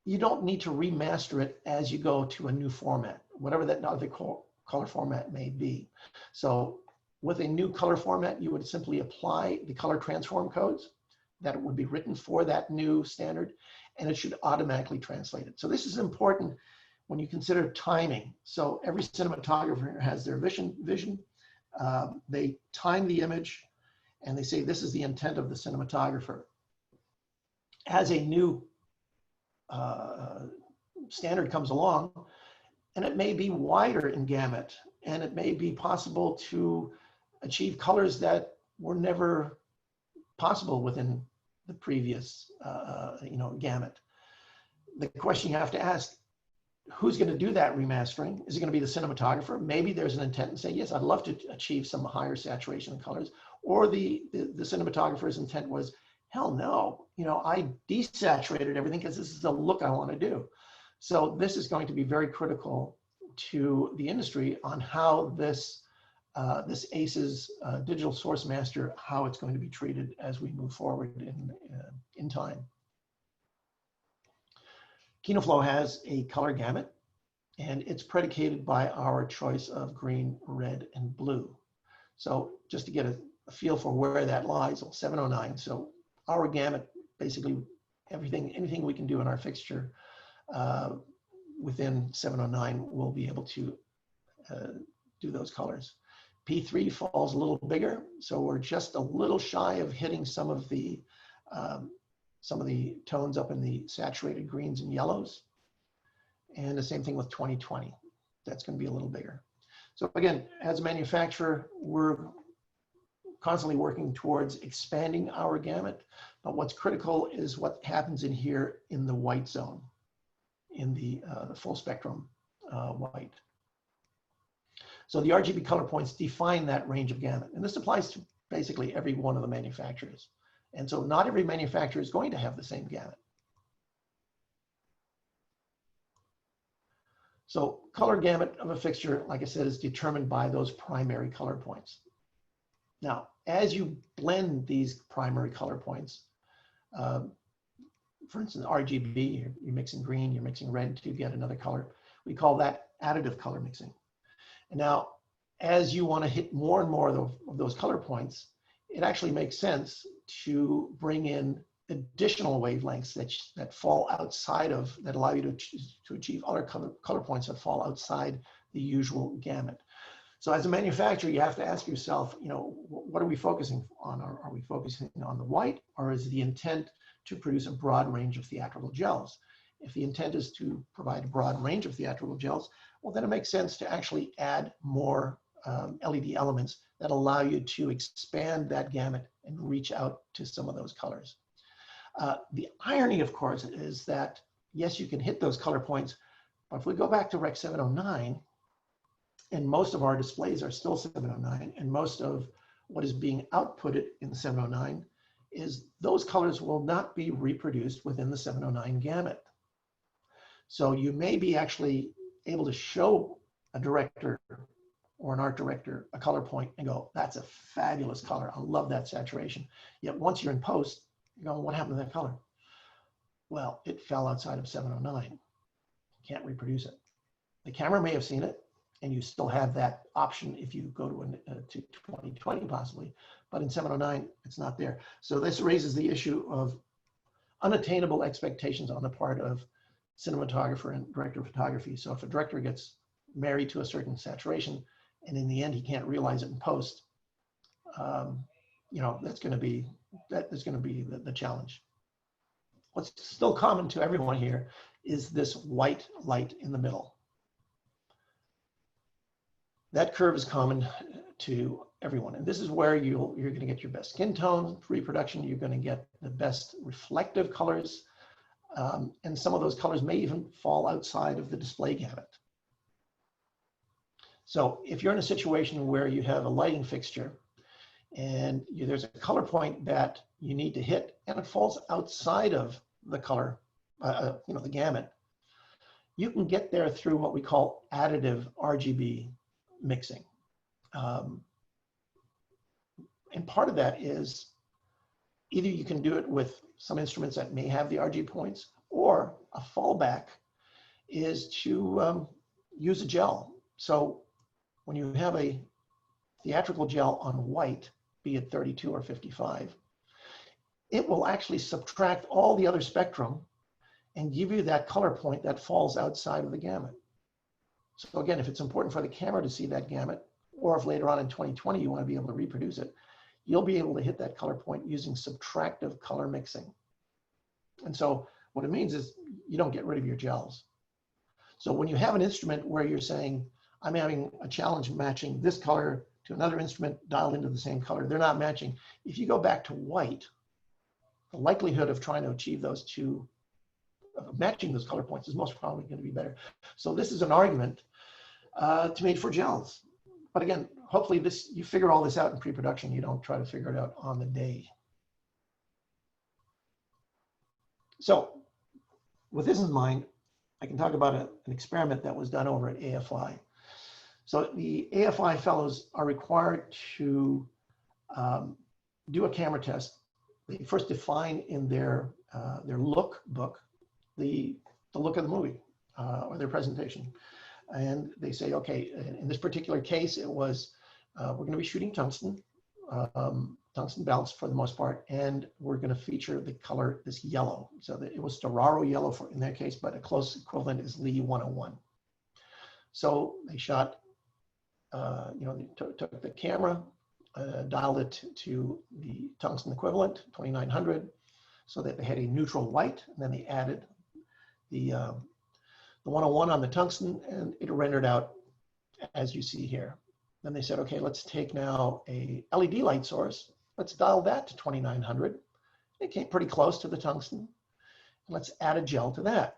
you don't need to remaster it as you go to a new format, whatever that other color format may be. So with a new color format, you would simply apply the color transform codes that would be written for that new standard, and it should automatically translate it. So this is important when you consider timing. So every cinematographer has their vision. They time the image, and they say this is the intent of the cinematographer. As a new standard comes along, and it may be wider in gamut, and it may be possible to achieve colors that were never possible within the previous gamut. The question you have to ask, who's going to do that remastering? Is it going to be the cinematographer? Maybe there's an intent to say, yes, I'd love to achieve some higher saturation of colors. Or the cinematographer's intent was, hell no, I desaturated everything because this is the look I want to do. So this is going to be very critical to the industry on how this ACES digital source master, how it's going to be treated as we move forward in time. Kino Flo has a color gamut, and it's predicated by our choice of green, red, and blue. So just to get a a feel for where that lies. Well, 709. So our gamut, basically anything we can do in our fixture within 709, we'll be able to do those colors. P3 falls a little bigger, so we're just a little shy of hitting some of the tones up in the saturated greens and yellows. And the same thing with 2020. That's going to be a little bigger. So again, as a manufacturer, we're constantly working towards expanding our gamut. But what's critical is what happens in here in the white zone, in the full spectrum white. So the RGB color points define that range of gamut. And this applies to basically every one of the manufacturers. And so not every manufacturer is going to have the same gamut. So color gamut of a fixture, like I said, is determined by those primary color points. Now, as you blend these primary color points, for instance, RGB, you're mixing green, you're mixing red to get another color. We call that additive color mixing. And now, as you want to hit more and more of those color points, it actually makes sense to bring in additional wavelengths that fall outside of, that allow you to achieve other color points that fall outside the usual gamut. So as a manufacturer, you have to ask yourself, what are we focusing on? Are we focusing on the white, or is the intent to produce a broad range of theatrical gels? If the intent is to provide a broad range of theatrical gels, well, then it makes sense to actually add more LED elements that allow you to expand that gamut and reach out to some of those colors. The irony, of course, is that, yes, you can hit those color points, but if we go back to Rec 709, and most of our displays are still 709, and most of what is being outputted in 709 is those colors will not be reproduced within the 709 gamut. So you may be actually able to show a director or an art director a color point and go, that's a fabulous color. I love that saturation. Yet once you're in post, you go, what happened to that color? Well, it fell outside of 709. Can't reproduce it. The camera may have seen it, and you still have that option if you go to 2020 possibly, but in 709, it's not there. So this raises the issue of unattainable expectations on the part of cinematographer and director of photography. So if a director gets married to a certain saturation, and in the end he can't realize it in post, that's going to be the challenge. What's still common to everyone here is this white light in the middle. That curve is common to everyone, and this is where you're going to get your best skin tone reproduction. You're going to get the best reflective colors, and some of those colors may even fall outside of the display gamut. So if you're in a situation where you have a lighting fixture and there's a color point that you need to hit and it falls outside of the color, the gamut, you can get there through what we call additive RGB mixing. And part of that is either you can do it with some instruments that may have the RGB points, or a fallback is to use a gel. So when you have a theatrical gel on white, be it 32 or 55, it will actually subtract all the other spectrum and give you that color point that falls outside of the gamut. So again, if it's important for the camera to see that gamut, or if later on in 2020 you want to be able to reproduce it, you'll be able to hit that color point using subtractive color mixing. And so what it means is you don't get rid of your gels. So when you have an instrument where you're saying, I'm having a challenge matching this color to another instrument dialed into the same color, they're not matching. If you go back to white, the likelihood of trying to achieve those two, matching those color points is most probably going to be better. So this is an argument to made for gels. But again, hopefully you figure all this out in pre-production. You don't try to figure it out on the day. So with this in mind, I can talk about an experiment that was done over at AFI. So the AFI fellows are required to do a camera test. They first define in their look book the look of the movie or their presentation. And they say, okay, in this particular case, it was, we're going to be shooting tungsten. tungsten belts for the most part, and we're going to feature the color, this yellow. So that it was Storaro yellow for, in that case, but a close equivalent is Li 101. So they shot, they took the camera, dialed it to the tungsten equivalent, 2900, so that they had a neutral white, and then they added the 101 on the tungsten, and it rendered out as you see here. Then they said, okay, let's take now a LED light source. Let's dial that to 2900. It came pretty close to the tungsten. Let's add a gel to that.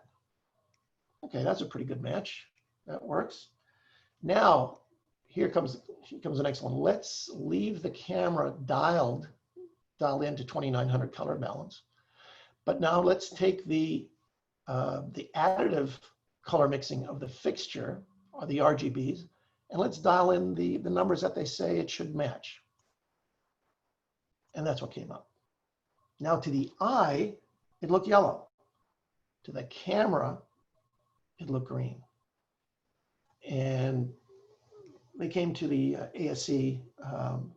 Okay, that's a pretty good match. That works. Now, here comes the next one. Let's leave the camera dialed into 2900 color balance. But now let's take the additive color mixing of the fixture, or the RGBs, and let's dial in the numbers that they say it should match. And that's what came up. Now to the eye, it looked yellow. To the camera, it looked green. And they came to the ASC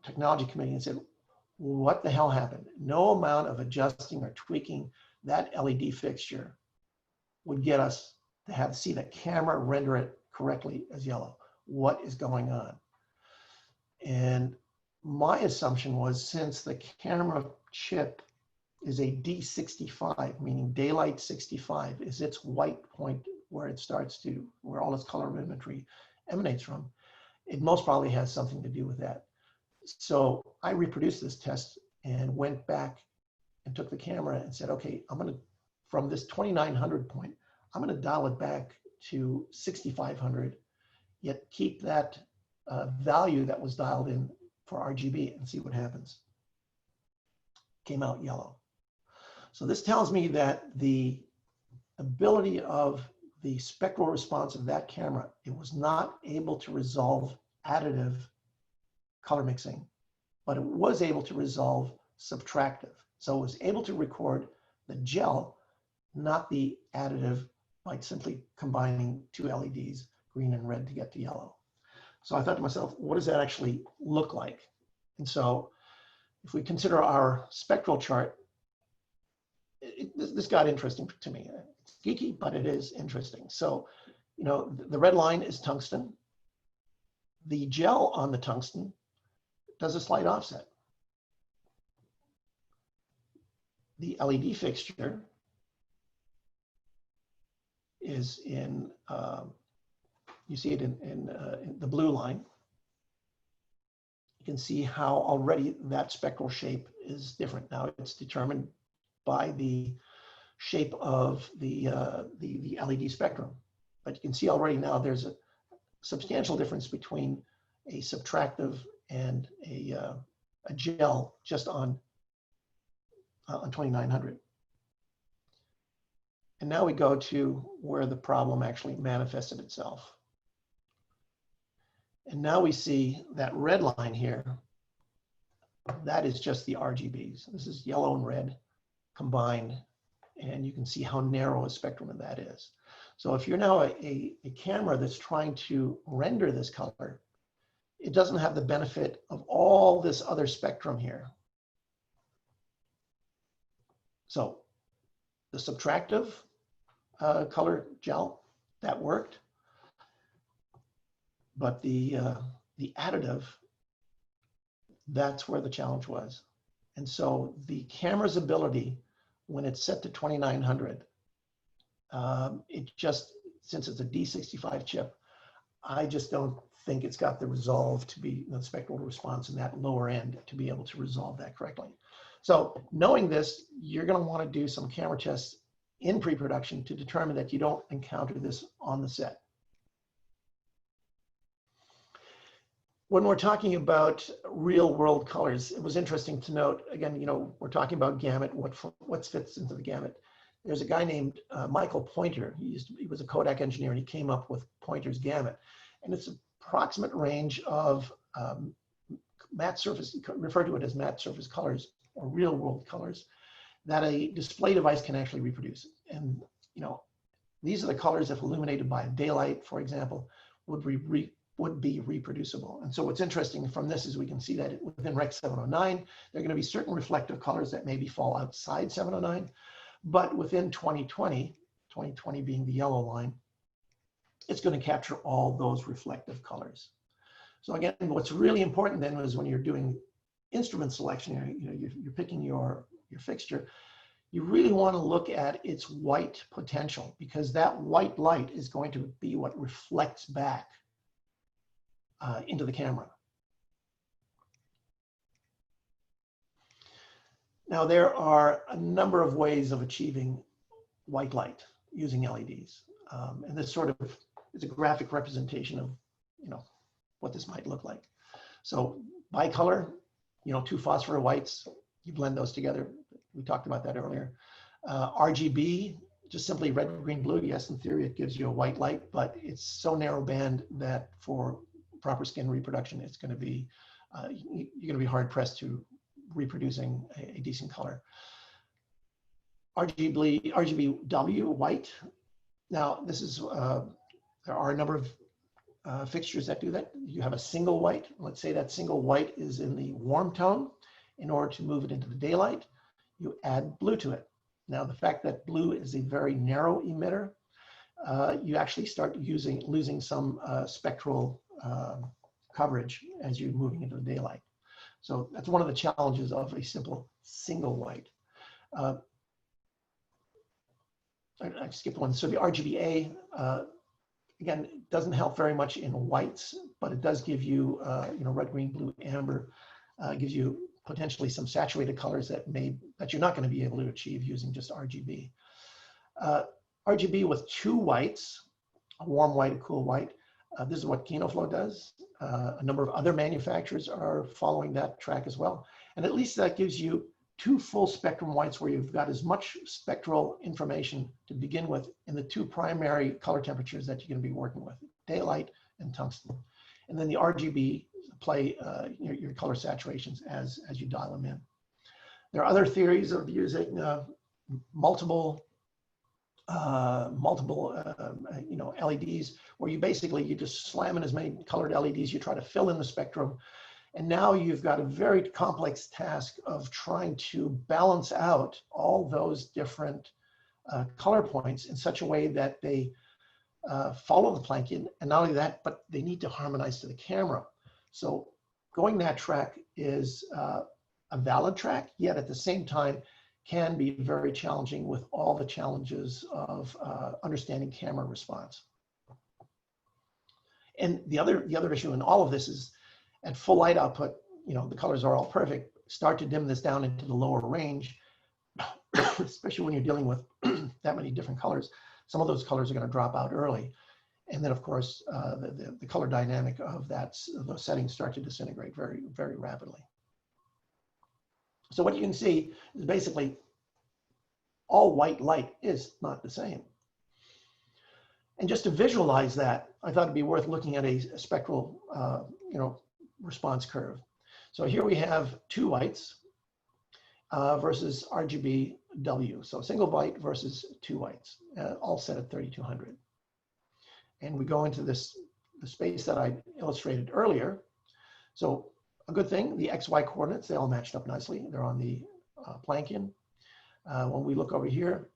technology committee and said, what the hell happened? No amount of adjusting or tweaking that LED fixture would get us to see the camera render it correctly as yellow. What is going on? And my assumption was, since the camera chip is a D65, meaning daylight 65 is its white point where it starts to, where all its colorimetry emanates from, it most probably has something to do with that. So I reproduced this test and went back and took the camera and said, okay, I'm going to, from this 2900 point, I'm going to dial it back to 6500, yet keep that value that was dialed in for RGB and see what happens. Came out yellow. So this tells me that the ability of the spectral response of that camera, it was not able to resolve additive color mixing, but it was able to resolve subtractive. So it was able to record the gel, not the additive, by simply combining two LEDs, green and red, to get to yellow. So I thought to myself, what does that actually look like? And so if we consider our spectral chart, this got interesting to me. It's geeky, but it is interesting. So, the red line is tungsten. The gel on the tungsten does a slight offset. The LED fixture is in, you see it in the blue line. You can see how already that spectral shape is different. Now it's determined by the shape of the LED spectrum. But you can see already now there's a substantial difference between a subtractive and a gel just on 2900. And now we go to where the problem actually manifested itself. And now we see that red line here. That is just the RGBs. This is yellow and red combined. And you can see how narrow a spectrum of that is. So if you're now a camera that's trying to render this color, it doesn't have the benefit of all this other spectrum here. So the subtractive color gel, that worked. But the additive, that's where the challenge was. And so the camera's ability, when it's set to 2900, it just, since it's a D65 chip, I just don't think it's got the resolve to be, the spectral response in that lower end to be able to resolve that correctly. So knowing this, you're going to want to do some camera tests in pre-production to determine that you don't encounter this on the set. When we're talking about real world colors, it was interesting to note, again, we're talking about Gamut, what fits into the Gamut. There's a guy named Michael Pointer. He was a Kodak engineer, and he came up with Pointer's Gamut. And it's an approximate range of matte surface, refer to it as matte surface colors or real world colors that a display device can actually reproduce. And these are the colors, if illuminated by daylight, for example, would be would be reproducible. And so what's interesting from this is we can see that within Rec 709, there are going to be certain reflective colors that maybe fall outside 709, but within 2020 being the yellow line, it's going to capture all those reflective colors. So again, what's really important then is when you're doing instrument selection, you're picking your fixture, you really want to look at its white potential, because that white light is going to be what reflects back into the camera. Now, there are a number of ways of achieving white light using LEDs. And this sort of is a graphic representation of, what this might look like. So bicolor, 2 phosphor whites, you blend those together. We talked about that earlier. RGB, just simply red, green, blue. Yes, in theory, it gives you a white light, but it's so narrow band that for proper skin reproduction, it's going to be, you're going to be hard pressed to reproducing a decent color. RGBW, white. Now, this is, there are a number of fixtures that do that. You have a single white. Let's say that single white is in the warm tone. In order to move it into the daylight, you add blue to it. Now, the fact that blue is a very narrow emitter, you actually start losing some spectral coverage as you're moving into the daylight. So that's one of the challenges of a simple single white. I skipped one. So the RGBA, again, it doesn't help very much in whites, but it does give you, red, green, blue, amber, gives you potentially some saturated colors that you're not going to be able to achieve using just RGB. RGB with 2 whites, a warm white, a cool white. This is what Kino Flo does. A number of other manufacturers are following that track as well. And at least that gives you 2 full spectrum whites where you've got as much spectral information to begin with in the 2 primary color temperatures that you're going to be working with, daylight and tungsten. And then the RGB play your color saturations as you dial them in. There are other theories of using multiple LEDs, where you just slam in as many colored LEDs, you try to fill in the spectrum. And now you've got a very complex task of trying to balance out all those different color points in such a way that they follow the Planckian. And not only that, but they need to harmonize to the camera. So going that track is a valid track, yet at the same time can be very challenging with all the challenges of understanding camera response. And the other issue in all of this is at full light output, the colors are all perfect. Start to dim this down into the lower range, especially when you're dealing with that many different colors. Some of those colors are going to drop out early. And then, of course, the color dynamic of those settings start to disintegrate very, very rapidly. So what you can see is basically all white light is not the same. And just to visualize that, I thought it'd be worth looking at a spectral, response curve. So here we have 2 whites versus RGBW. So single white versus 2 whites, all set at 3200. And we go into the space that I illustrated earlier. So a good thing, the XY coordinates, they all matched up nicely. They're on the Planckian. When we look over here,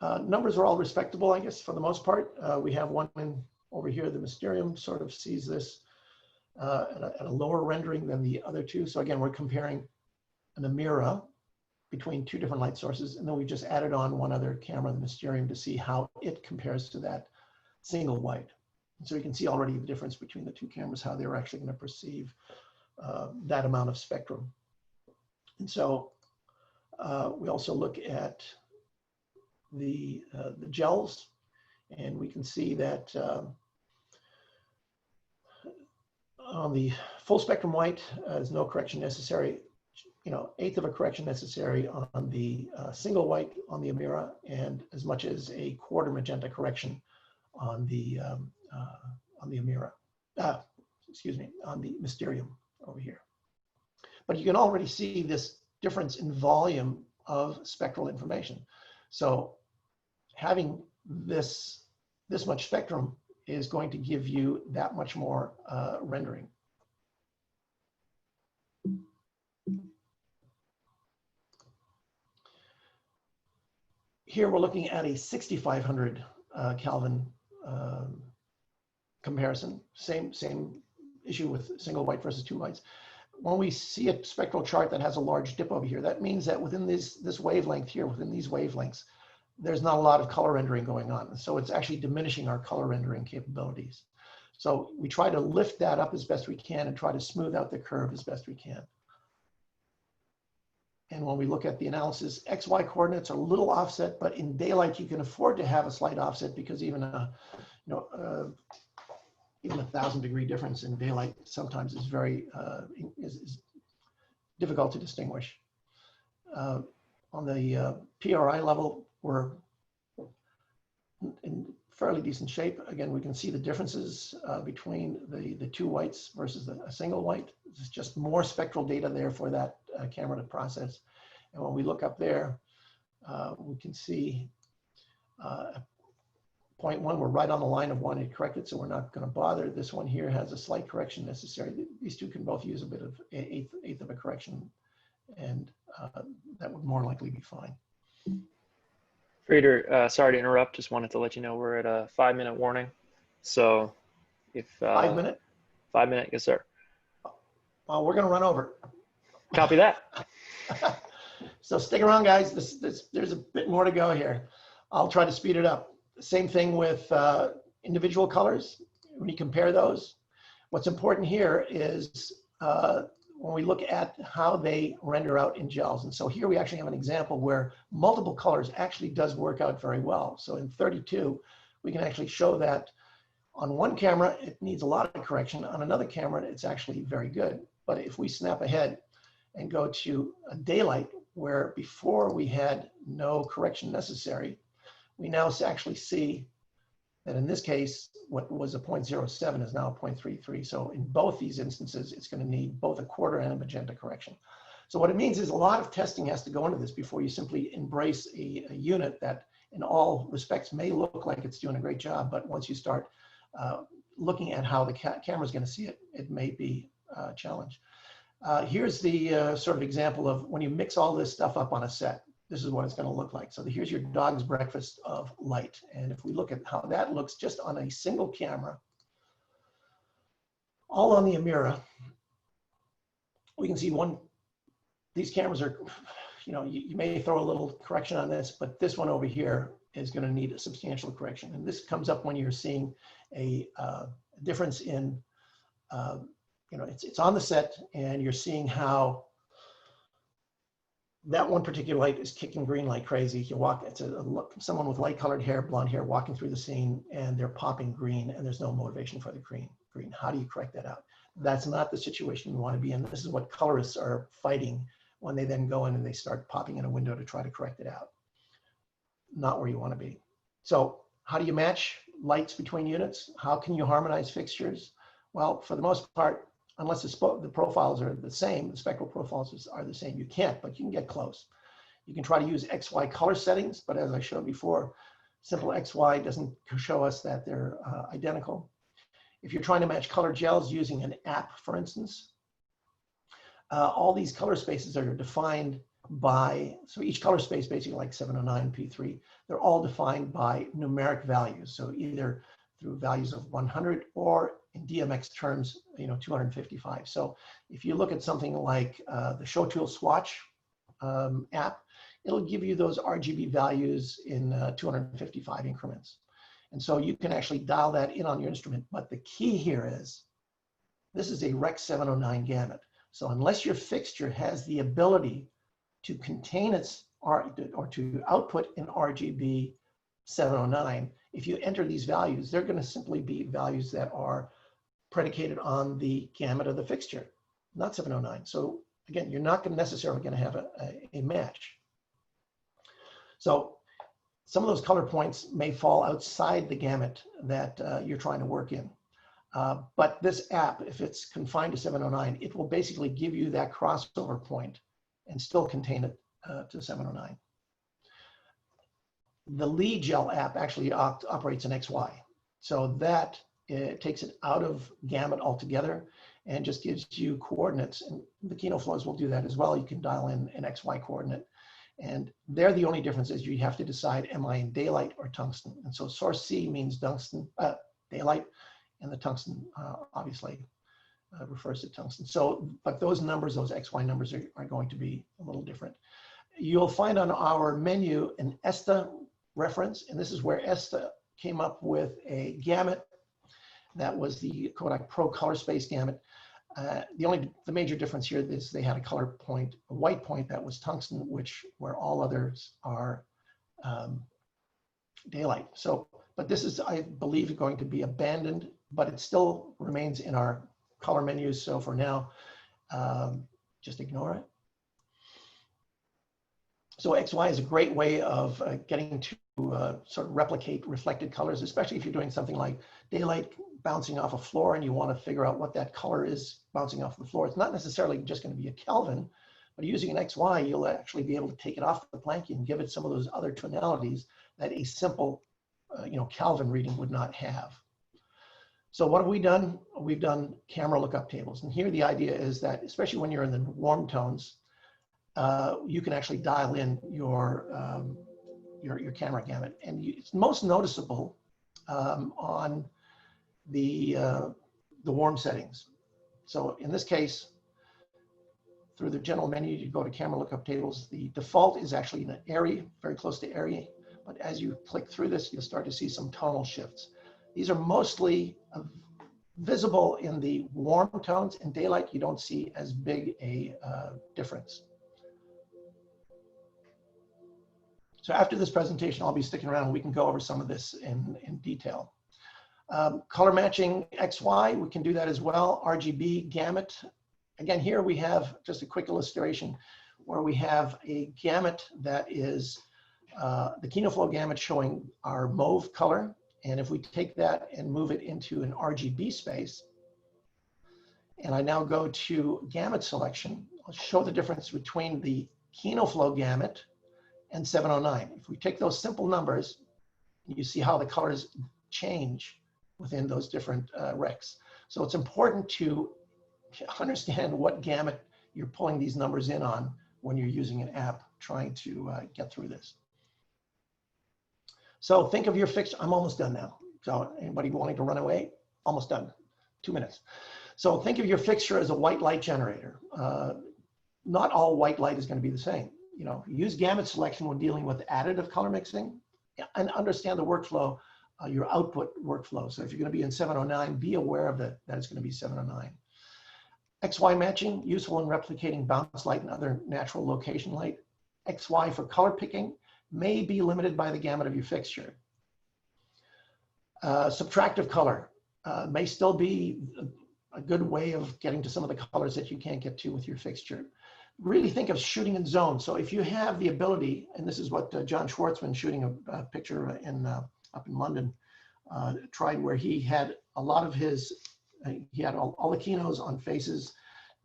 numbers are all respectable, I guess, for the most part. We have one over here, the Mysterium sort of sees this at a lower rendering than the other 2. So again, we're comparing an Amira between 2 different light sources, and then we just added on one other camera, the Mysterium, to see how it compares to that single white. And so you can see already the difference between the 2 cameras, how they're actually going to perceive that amount of spectrum. And so we also look at the gels, and we can see that on the full spectrum white, there's no correction necessary. 1/8 of a correction necessary on the single white on the Amira, and as much as a 1/4 magenta correction on the Amira. On the Mysterium over here. But you can already see this difference in volume of spectral information. So having this much spectrum is going to give you that much more rendering. Here we're looking at a 6500 Kelvin comparison. Same issue with single white versus two whites. When we see a spectral chart that has a large dip over here, that means that within this wavelength here, within these wavelengths, there's not a lot of color rendering going on. So it's actually diminishing our color rendering capabilities. So we try to lift that up as best we can and try to smooth out the curve as best we can. And when we look at the analysis, XY coordinates are a little offset, but in daylight you can afford to have a slight offset because even even 1,000-degree difference in daylight sometimes is very is difficult to distinguish. On the PRI level, we're in fairly decent shape. Again, we can see the differences between the two whites versus a single white. There's just more spectral data there for that camera to process. And when we look up there, we can see 0.1, we're right on the line of wanting to correct it, so we're not going to bother. This one here has a slight correction necessary. These two can both use a bit of eighth of a correction, and that would more likely be fine. Frieder, sorry to interrupt. Just wanted to let you know we're at a 5-minute warning. So if 5 minute? 5 minute, yes, sir. We're going to run over. Copy that. So stick around, guys. There's a bit more to go here. I'll try to speed it up. Same thing with individual colors. When you compare those, what's important here is when we look at how they render out in gels. And so here we actually have an example where multiple colors actually does work out very well. So in 32, we can actually show that on one camera, it needs a lot of correction. On another camera, it's actually very good. But if we snap ahead and go to a daylight, where before we had no correction necessary, we now actually see that in this case, what was a 0.07 is now a 0.33. So in both these instances, it's going to need both a quarter and a magenta correction. So what it means is a lot of testing has to go into this before you simply embrace a unit that in all respects may look like it's doing a great job, but once you start looking at how the camera is going to see it, it may be a challenge. Here's the sort of example of when you mix all this stuff up on a set. This is what it's going to look like. So here's your dog's breakfast of light. And if we look at how that looks just on a single camera, all on the Amira, we can see these cameras are, you may throw a little correction on this, but this one over here is going to need a substantial correction. And this comes up when you're seeing a difference in, it's on the set and you're seeing how that one particular light is kicking green like crazy. You walk, it's someone with light colored hair, blonde hair, walking through the scene and they're popping green and there's no motivation for the green. How do you correct that out? That's not the situation you want to be in. This is what colorists are fighting when they then go in and they start popping in a window to try to correct it out. Not where you want to be. So how do you match lights between units? How can you harmonize fixtures? Well, for the most part, unless the profiles are the same, the spectral profiles are the same, you can't, but you can get close. You can try to use XY color settings, but as I showed before, simple XY doesn't show us that they're identical. If you're trying to match color gels using an app, for instance, all these color spaces are defined by, so each color space, basically like 709, P3, they're all defined by numeric values. So either through values of 100 or in DMX terms, 255. So if you look at something like the Show Tool Swatch app, it'll give you those RGB values in 255 increments. And so you can actually dial that in on your instrument. But the key here is, this is a Rec 709 gamut. So unless your fixture has the ability to contain its or to output an RGB 709, if you enter these values, they're going to simply be values that are predicated on the gamut of the fixture, not 709. So again, you're not necessarily going to have a match. So some of those color points may fall outside the gamut that you're trying to work in. But this app, if it's confined to 709, it will basically give you that crossover point and still contain it to 709. The Lee Gel app actually operates in XY. So that it takes it out of Gamut altogether and just gives you coordinates. And the Kino Flows will do that as well. You can dial in an XY coordinate. And there the only difference is you have to decide, am I in daylight or tungsten? And so source C means tungsten, daylight, and the tungsten obviously refers to tungsten. So, but those numbers, those XY numbers are going to be a little different. You'll find on our menu an ESTA reference, and this is where ESTA came up with a gamut that was the Kodak Pro Color Space gamut. The major difference here is they had a color point, a white point that was tungsten, where all others are daylight. So, but this is, I believe, going to be abandoned, but it still remains in our color menus. So for now, just ignore it. So XY is a great way of getting to sort of replicate reflected colors, especially if you're doing something like daylight bouncing off a floor and you want to figure out what that color is bouncing off the floor. It's not necessarily just going to be a Kelvin, but using an XY, you'll actually be able to take it off the Planckian and give it some of those other tonalities that a simple, Kelvin reading would not have. So what have we done? We've done camera lookup tables. And here the idea is that, especially when you're in the warm tones, you can actually dial in your camera gamut. And it's most noticeable on the warm settings. So in this case, through the general menu, you go to camera lookup tables. The default is actually in an airy, very close to airy. But as you click through this, you'll start to see some tonal shifts. These are mostly visible in the warm tones. In daylight, you don't see as big a difference. So after this presentation, I'll be sticking around and we can go over some of this in detail. Color matching XY, we can do that as well. RGB, gamut. Again, here we have just a quick illustration where we have a gamut that is the Kino Flo gamut showing our mauve color. And if we take that and move it into an RGB space, and I now go to gamut selection, I'll show the difference between the Kino Flo gamut and 709. If we take those simple numbers, you see how the colors change within those different recs. So it's important to understand what gamut you're pulling these numbers in on when you're using an app trying to get through this. So think of your fixture. I'm almost done now. So anybody wanting to run away? Almost done. 2 minutes. So think of your fixture as a white light generator. Not all white light is going to be the same. Use gamut selection when dealing with additive color mixing, and understand the workflow, your output workflow. So if you're going to be in 709, be aware of that it's going to be 709. XY matching, useful in replicating bounce light and other natural location light. XY for color picking may be limited by the gamut of your fixture. Subtractive color may still be a good way of getting to some of the colors that you can't get to with your fixture. Really think of shooting in zones. So if you have the ability, and this is what John Schwartzman, shooting a picture up in London, tried, where he had a lot of his, he had all the Kinos on faces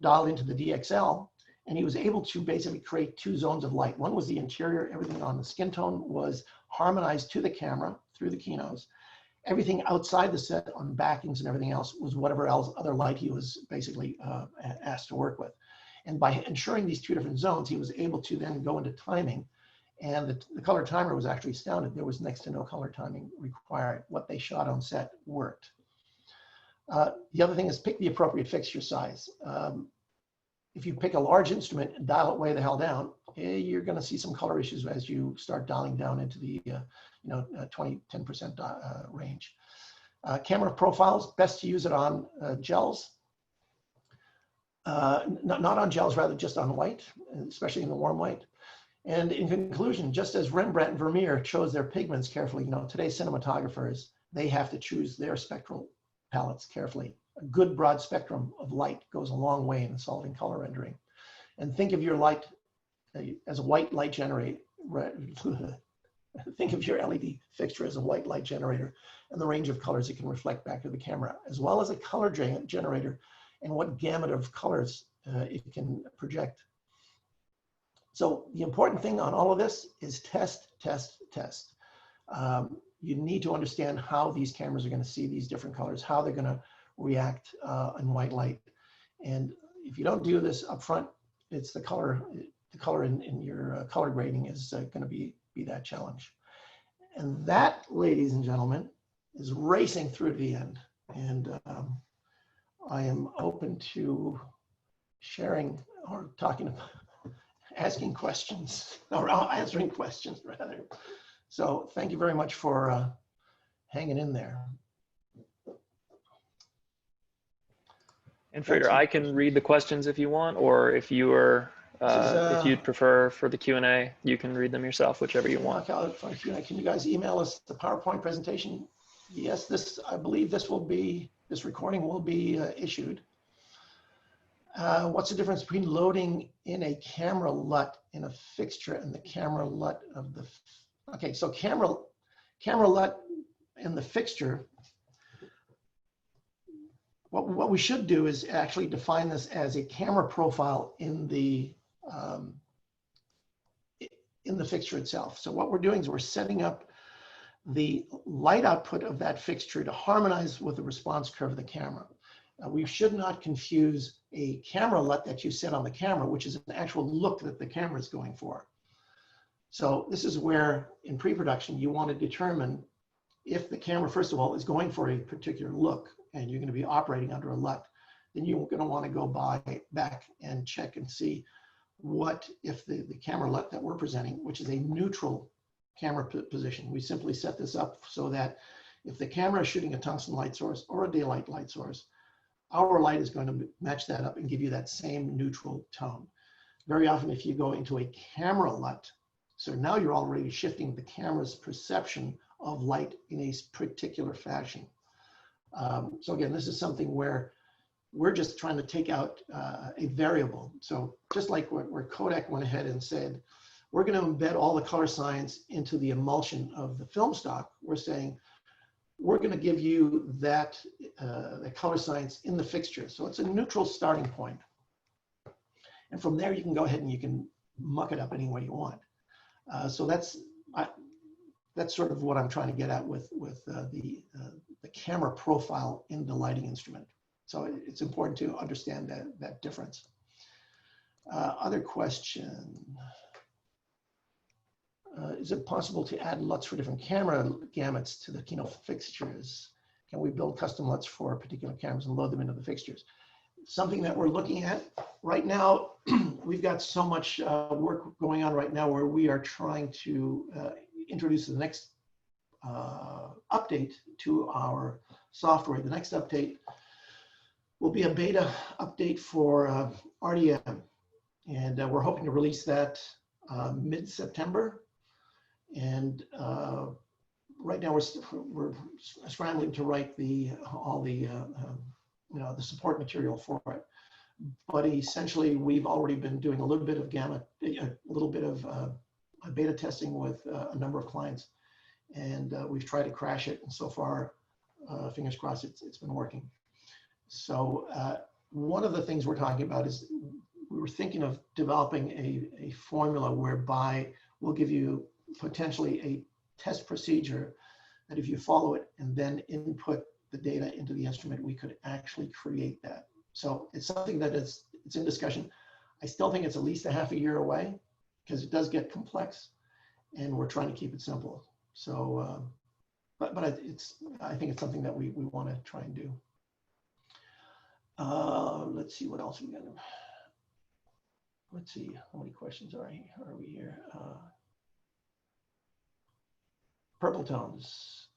dialed into the DXL, and he was able to basically create 2 zones of light. One was the interior, everything on the skin tone was harmonized to the camera through the Kinos. Everything outside the set on backings and everything else was whatever else other light he was basically asked to work with. And by ensuring these 2 different zones, he was able to then go into timing. And the color timer was actually astounded. There was next to no color timing required. What they shot on set worked. The other thing is pick the appropriate fixture size. If you pick a large instrument and dial it way the hell down, you're going to see some color issues as you start dialing down into the 10% range. Camera profiles, best to use it on gels. Not on gels, rather just on white, especially in the warm white. And in conclusion, just as Rembrandt and Vermeer chose their pigments carefully, today's cinematographers, they have to choose their spectral palettes carefully. A good broad spectrum of light goes a long way in solving color rendering. And think of your light as a white light generator. Think of your LED fixture as a white light generator and the range of colors it can reflect back to the camera, as well as a color generator and what gamut of colors it can project. So the important thing on all of this is test, test, test. you need to understand how these cameras are going to see these different colors, how they're going to react in white light. And if you don't do this up front, it's the color in your color grading is going to be that challenge. And that, ladies and gentlemen, is racing through to the end. And I am open to sharing or talking about asking questions, or answering questions rather. So thank you very much for hanging in there. And Frater, I can read the questions if you want, or if you are, if you'd prefer for the Q&A, you can read them yourself, whichever you want. Can you guys email us the PowerPoint presentation? Yes, I believe this recording will be issued. What's the difference between loading in a camera LUT in a fixture and the camera LUT of the, okay, so camera LUT in the fixture, what we should do is actually define this as a camera profile in the fixture itself. So what we're doing is we're setting up the light output of that fixture to harmonize with the response curve of the camera. We should not confuse a camera LUT that you set on the camera, which is an actual look that the camera is going for. So this is where in pre-production you want to determine if the camera, first of all, is going for a particular look and you're going to be operating under a LUT, then you're going to want to go back and check and see what if the camera LUT that we're presenting, which is a neutral camera position. We simply set this up so that if the camera is shooting a tungsten light source or a daylight light source, our light is going to match that up and give you that same neutral tone. Very often if you go into a camera LUT, so now you're already shifting the camera's perception of light in a particular fashion. So again, this is something where we're just trying to take out a variable. So just like where Kodak went ahead and said, we're going to embed all the color science into the emulsion of the film stock, we're saying, we're going to give you that the color science in the fixture. So it's a neutral starting point. And from there, you can go ahead and you can muck it up any way you want. So that's sort of what I'm trying to get at with the camera profile in the lighting instrument. So it's important to understand that difference. Other question. Is it possible to add LUTs for different camera gamuts to the Kino fixtures? Can we build custom LUTs for particular cameras and load them into the fixtures? Something that we're looking at right now. We've got so much work going on right now where we are trying to introduce the next update to our software. The next update will be a beta update for RDM. And we're hoping to release that mid-September. And right now we're scrambling to write all the support material for it. But essentially, we've already been doing a little bit of Gamut, a little bit of beta testing with a number of clients, and we've tried to crash it. And so far, fingers crossed, it's been working. So one of the things we're talking about is we were thinking of developing a formula whereby we'll give you potentially a test procedure that if you follow it and then input the data into the instrument, we could actually create that. So it's something that it's in discussion. I still think it's at least a half a year away because it does get complex and we're trying to keep it simple. So, but I think it's something that we want to try and do. Let's see what else we got. Let's see how many questions are we here. Purple tones.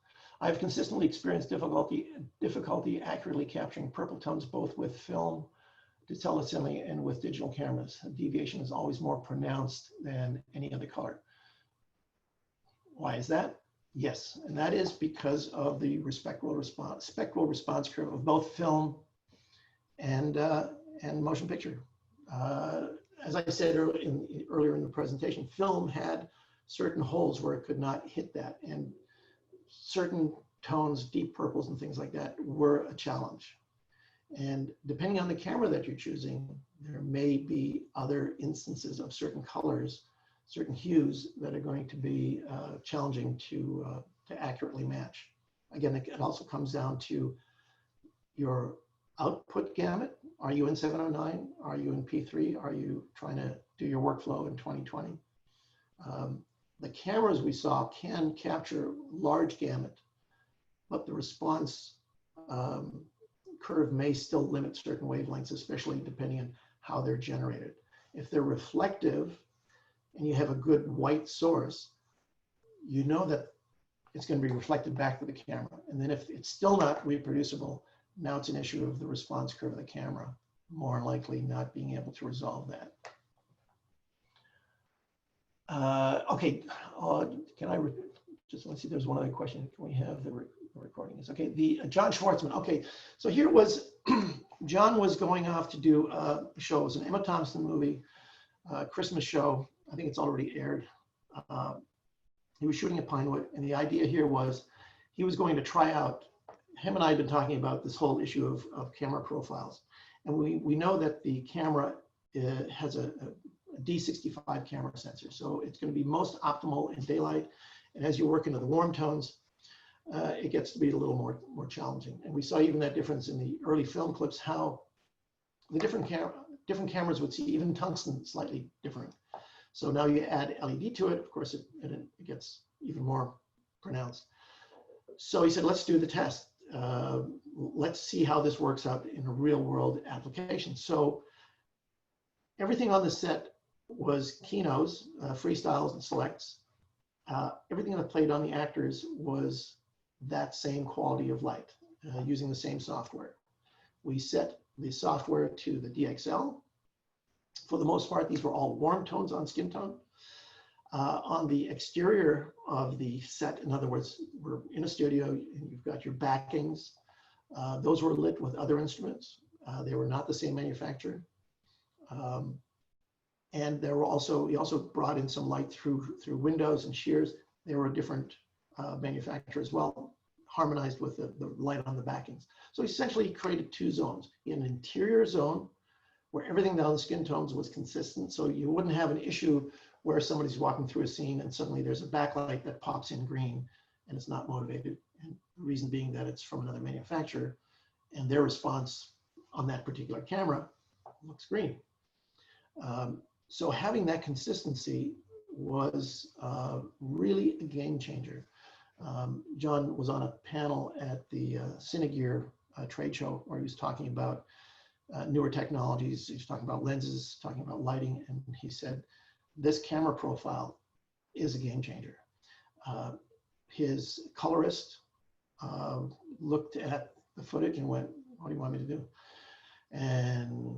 I've consistently experienced difficulty accurately capturing purple tones both with film to TLCI and with digital cameras. The deviation is always more pronounced than any other color. Why is that? Yes, and that is because of the spectral response curve of both film and motion picture. As I said earlier in the presentation, film had certain holes where it could not hit that, and certain tones, deep purples and things like that, were a challenge. And depending on the camera that you're choosing, there may be other instances of certain colors certain hues that are going to be challenging to accurately match. Again, it also comes down to your output gamut. Are you in 709? Are you in P3? Are you trying to do your workflow in 2020? The cameras we saw can capture large gamut, but the response curve may still limit certain wavelengths, especially depending on how they're generated. If they're reflective and you have a good white source, you know that it's going to be reflected back to the camera. And then if it's still not reproducible, now it's an issue of the response curve of the camera, more likely not being able to resolve that. Okay, can I just want to see, there's one other question. Can we have the recording? Is okay. The John Schwartzman. Okay, so here was John was going off to do a show. It was an Emma Thompson movie, Christmas show. I think it's already aired. He was shooting at Pinewood, and the idea here was he was going to try out. Him and I have been talking about this whole issue of camera profiles, and we know that the camera has a D65 camera sensor, so it's going to be most optimal in daylight. And as you work into the warm tones, it gets to be a little more challenging. And we saw even that difference in the early film clips, how the different cameras would see even tungsten slightly different. So now you add LED to it, of course, it gets even more pronounced. So he said, let's do the test. Let's see how this works out in a real world application. So everything on the set was Kinos, freestyles and selects. Everything that played on the actors was that same quality of light using the same software. We set the software to the DXL. For the most part, these were all warm tones on skin tone. On the exterior of the set, in other words, we're in a studio and you've got your backings. Those were lit with other instruments. They were not the same manufacturer. And there were also, he also brought in some light through windows and shears. They were a different manufacturer as well, harmonized with the light on the backings. So essentially he created two zones. He had an interior zone where everything down the skin tones was consistent. So you wouldn't have an issue where somebody's walking through a scene and suddenly there's a backlight that pops in green and it's not motivated. And the reason being that it's from another manufacturer and their response on that particular camera looks green. So having that consistency was really a game changer. John was on a panel at the Cinegear trade show where he was talking about newer technologies. He was talking about lenses, talking about lighting, and he said, this camera profile is a game changer. His colorist looked at the footage and went, what do you want me to do? And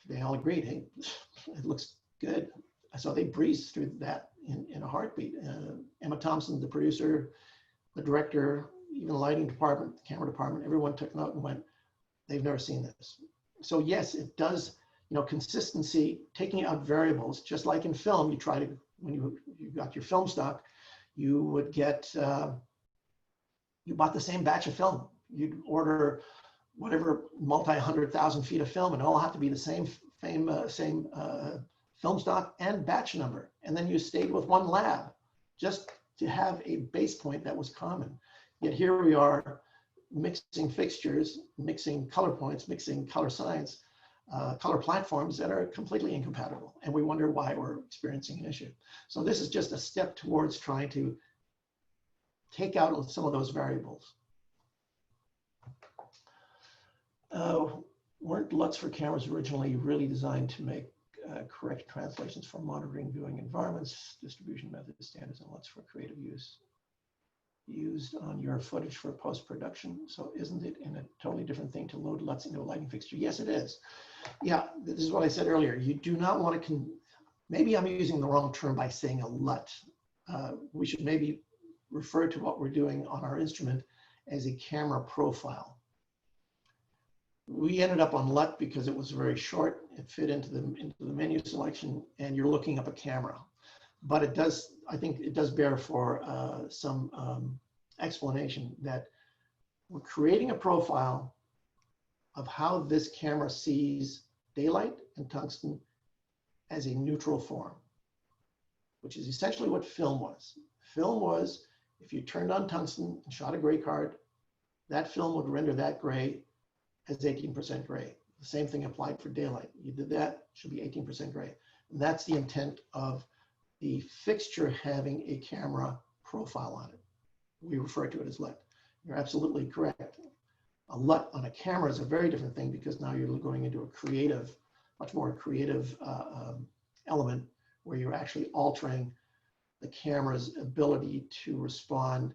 they all agreed, hey, it looks good. So they breezed through that in a heartbeat. Emma Thompson, the producer, the director, even the lighting department, the camera department, everyone took note and went, they've never seen this. So yes, it does, you know, consistency, taking out variables, just like in film, you try to, when you got your film stock, you would get, you bought the same batch of film. You'd order whatever multi-100,000 feet of film and it all have to be the same film stock and batch number. And then you stayed with one lab just to have a base point that was common. Yet here we are mixing fixtures, mixing color points, mixing color science, color platforms that are completely incompatible. And we wonder why we're experiencing an issue. So this is just a step towards trying to take out some of those variables. Weren't LUTs for cameras originally really designed to make correct translations for monitoring viewing environments, distribution methods, standards, and LUTs for creative use used on your footage for post-production? So isn't it in a totally different thing to load LUTs into a lighting fixture? Yes, it is. Yeah, this is what I said earlier. You do not want to, maybe I'm using the wrong term by saying a LUT. We should maybe refer to what we're doing on our instrument as a camera profile. We ended up on LUT because it was very short. It fit into the menu selection, and you're looking up a camera. But it does, I think it does bear for some explanation that we're creating a profile of how this camera sees daylight and tungsten as a neutral form. which is essentially what film was. Film was, if you turned on tungsten and shot a gray card, that film would render that gray as 18% gray. The same thing applied for daylight. You did that, it should be 18% gray. And that's the intent of the fixture having a camera profile on it. We refer to it as LUT. You're absolutely correct. A LUT on a camera is a very different thing because now you're going into a creative, much more creative element where you're actually altering the camera's ability to respond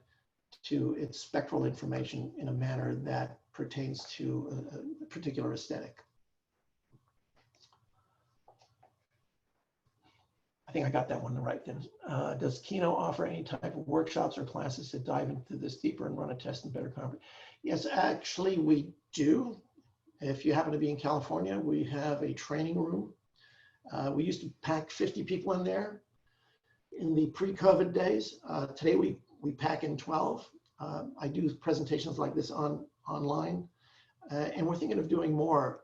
to its spectral information in a manner that pertains to a particular aesthetic. I think I got that one right then. Does Kino offer any type of workshops or classes to dive into this deeper and run a test and better comprehend? Yes, actually we do. If you happen to be in California, we have a training room. We used to pack 50 people in there in the pre-COVID days. Today we pack in 12. I do presentations like this online. And we're thinking of doing more,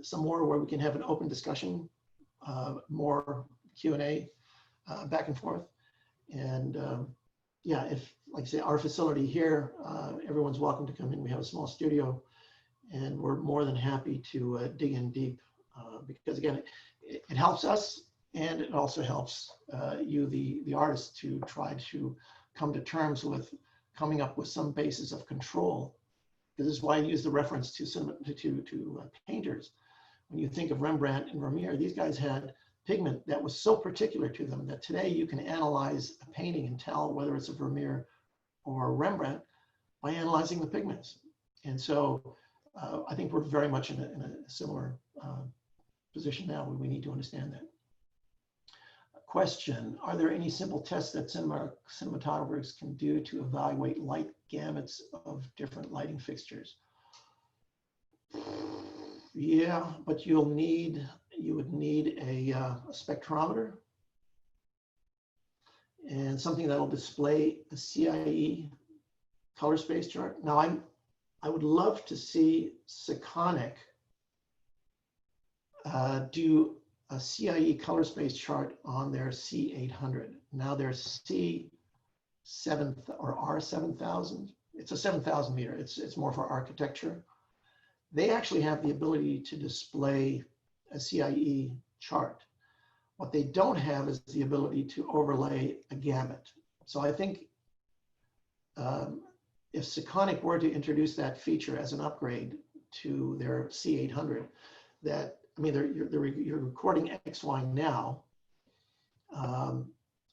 some more where we can have an open discussion, more Q&A back and forth. And yeah, if, like I say, our facility here, everyone's welcome to come in. We have a small studio and we're more than happy to dig in deep because again, it helps us and it also helps you, the artist, to try to come to terms with coming up with some basis of control. This is why I use the reference to painters. When you think of Rembrandt and Vermeer, these guys had pigment that was so particular to them that today you can analyze a painting and tell whether it's a Vermeer or a Rembrandt by analyzing the pigments. And so I think we're very much in a similar position now where we need to understand that. Question, are there any simple tests that cinematographers can do to evaluate light gamuts of different lighting fixtures? Yeah, but you would need a spectrometer and something that'll display a CIE color space chart. Now I would love to see Sekonic do a CIE color space chart on their C800. Now their C7 or R7000, it's a 7,000 meter. It's more for architecture. They actually have the ability to display a CIE chart. What they don't have is the ability to overlay a gamut. So I think if Sekonic were to introduce that feature as an upgrade to their C800, that, I mean, you're recording XY now.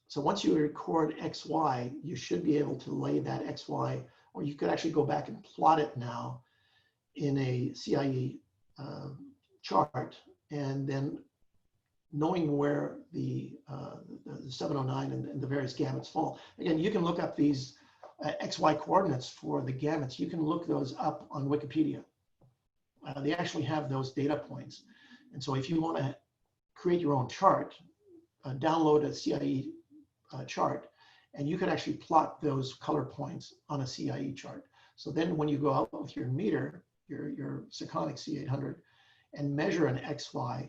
So once you record XY, you should be able to lay that XY, or you could actually go back and plot it now in a CIE chart, and then knowing where the 709 and the various gamuts fall. Again, you can look up these XY coordinates for the gamuts. You can look those up on Wikipedia. They actually have those data points. And so if you want to create your own chart, download a CIE chart, and you could actually plot those color points on a CIE chart. So then when you go out with your meter, your Sekonic C800, and measure an XY,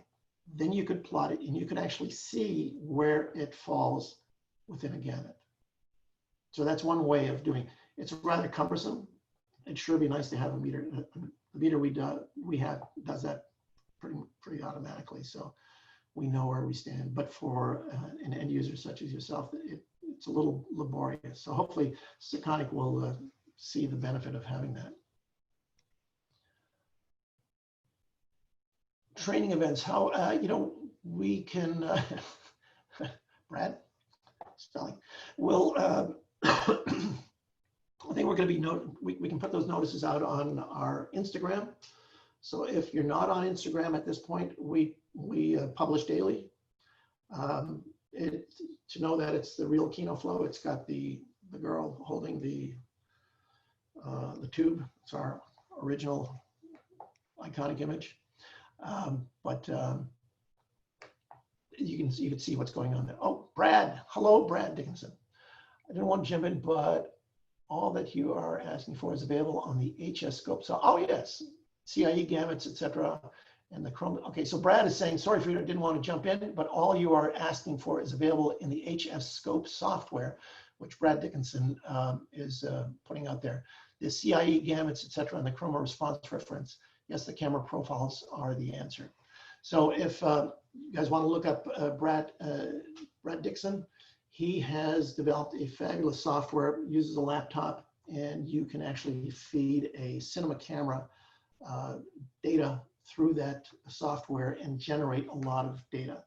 then you could plot it and you could actually see where it falls within a gamut. So that's one way of doing it. It's rather cumbersome. It'd sure be nice to have a meter. The meter we have does that pretty automatically, so we know where we stand. But for an end user such as yourself, it's a little laborious. So hopefully Sekonic will see the benefit of having that. Training events, how, we can, Brad, spelling, will, I think we're going to be, we can put those notices out on our Instagram. So if you're not on Instagram at this point, we publish daily. To know that it's the real Kino Flo, it's got the girl holding the tube. It's our original iconic image. But you can see what's going on there. Oh, Brad, hello, Brad Dickinson. I didn't want to jump in, but all that you are asking for is available on the HS scope. So, oh yes, CIE gamuts, etc. And the Chrome, okay, so Brad is saying, sorry, Frida, I didn't want to jump in, but all you are asking for is available in the HF Scope software, which Brad Dickinson is putting out there. The CIE gamuts, et cetera, and the chroma response reference. Yes, the camera profiles are the answer. So if you guys want to look up Brad Dixon, he has developed a fabulous software, uses a laptop, and you can actually feed a cinema camera data through that software and generate a lot of data.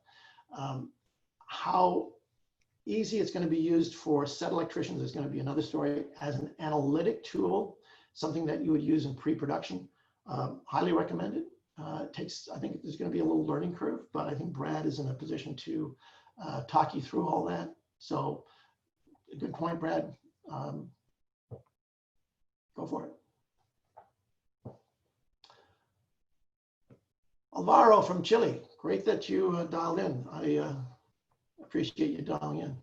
How easy it's going to be used for set electricians is going to be another story. As an analytic tool, something that you would use in pre-production, highly recommended. It takes, I think there's going to be a little learning curve, but I think Brad is in a position to talk you through all that. So good point, Brad. Go for it. Alvaro from Chile, great that you dialed in. I appreciate you dialing in.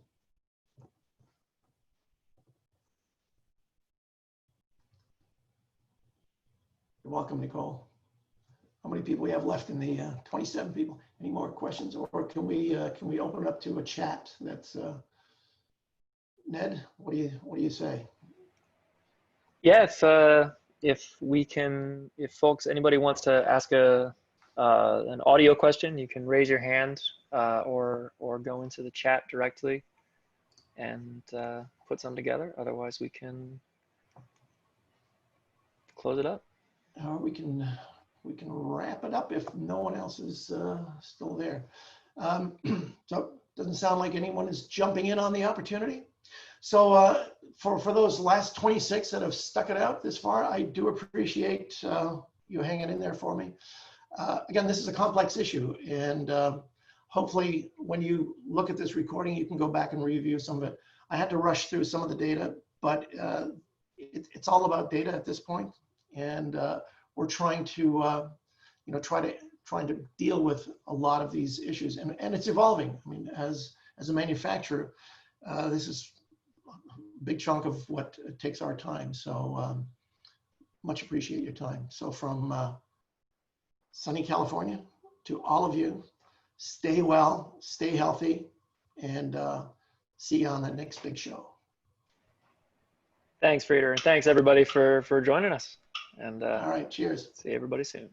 You're welcome, Nicole. How many people we have left in the 27 people? Any more questions, or can we open it up to a chat? That's Ned. What do you say? Yeah, if folks, anybody wants to ask an audio question, you can raise your hand or go into the chat directly and put some together. Otherwise, we can close it up. We can wrap it up if no one else is still there. So doesn't sound like anyone is jumping in on the opportunity. So for those last 26 that have stuck it out this far, I do appreciate you hanging in there for me. Again, this is a complex issue, and hopefully when you look at this recording, you can go back and review some of it. I had to rush through some of the data, but it's all about data at this point, and we're trying to trying to deal with a lot of these issues, and it's evolving. I mean, as a manufacturer, this is a big chunk of what takes our time. So much appreciate your time. So from sunny California to all of you, stay well, stay healthy, and see you on the next big show. Thanks, Frieder, and thanks everybody for joining us. And all right, cheers. See everybody soon.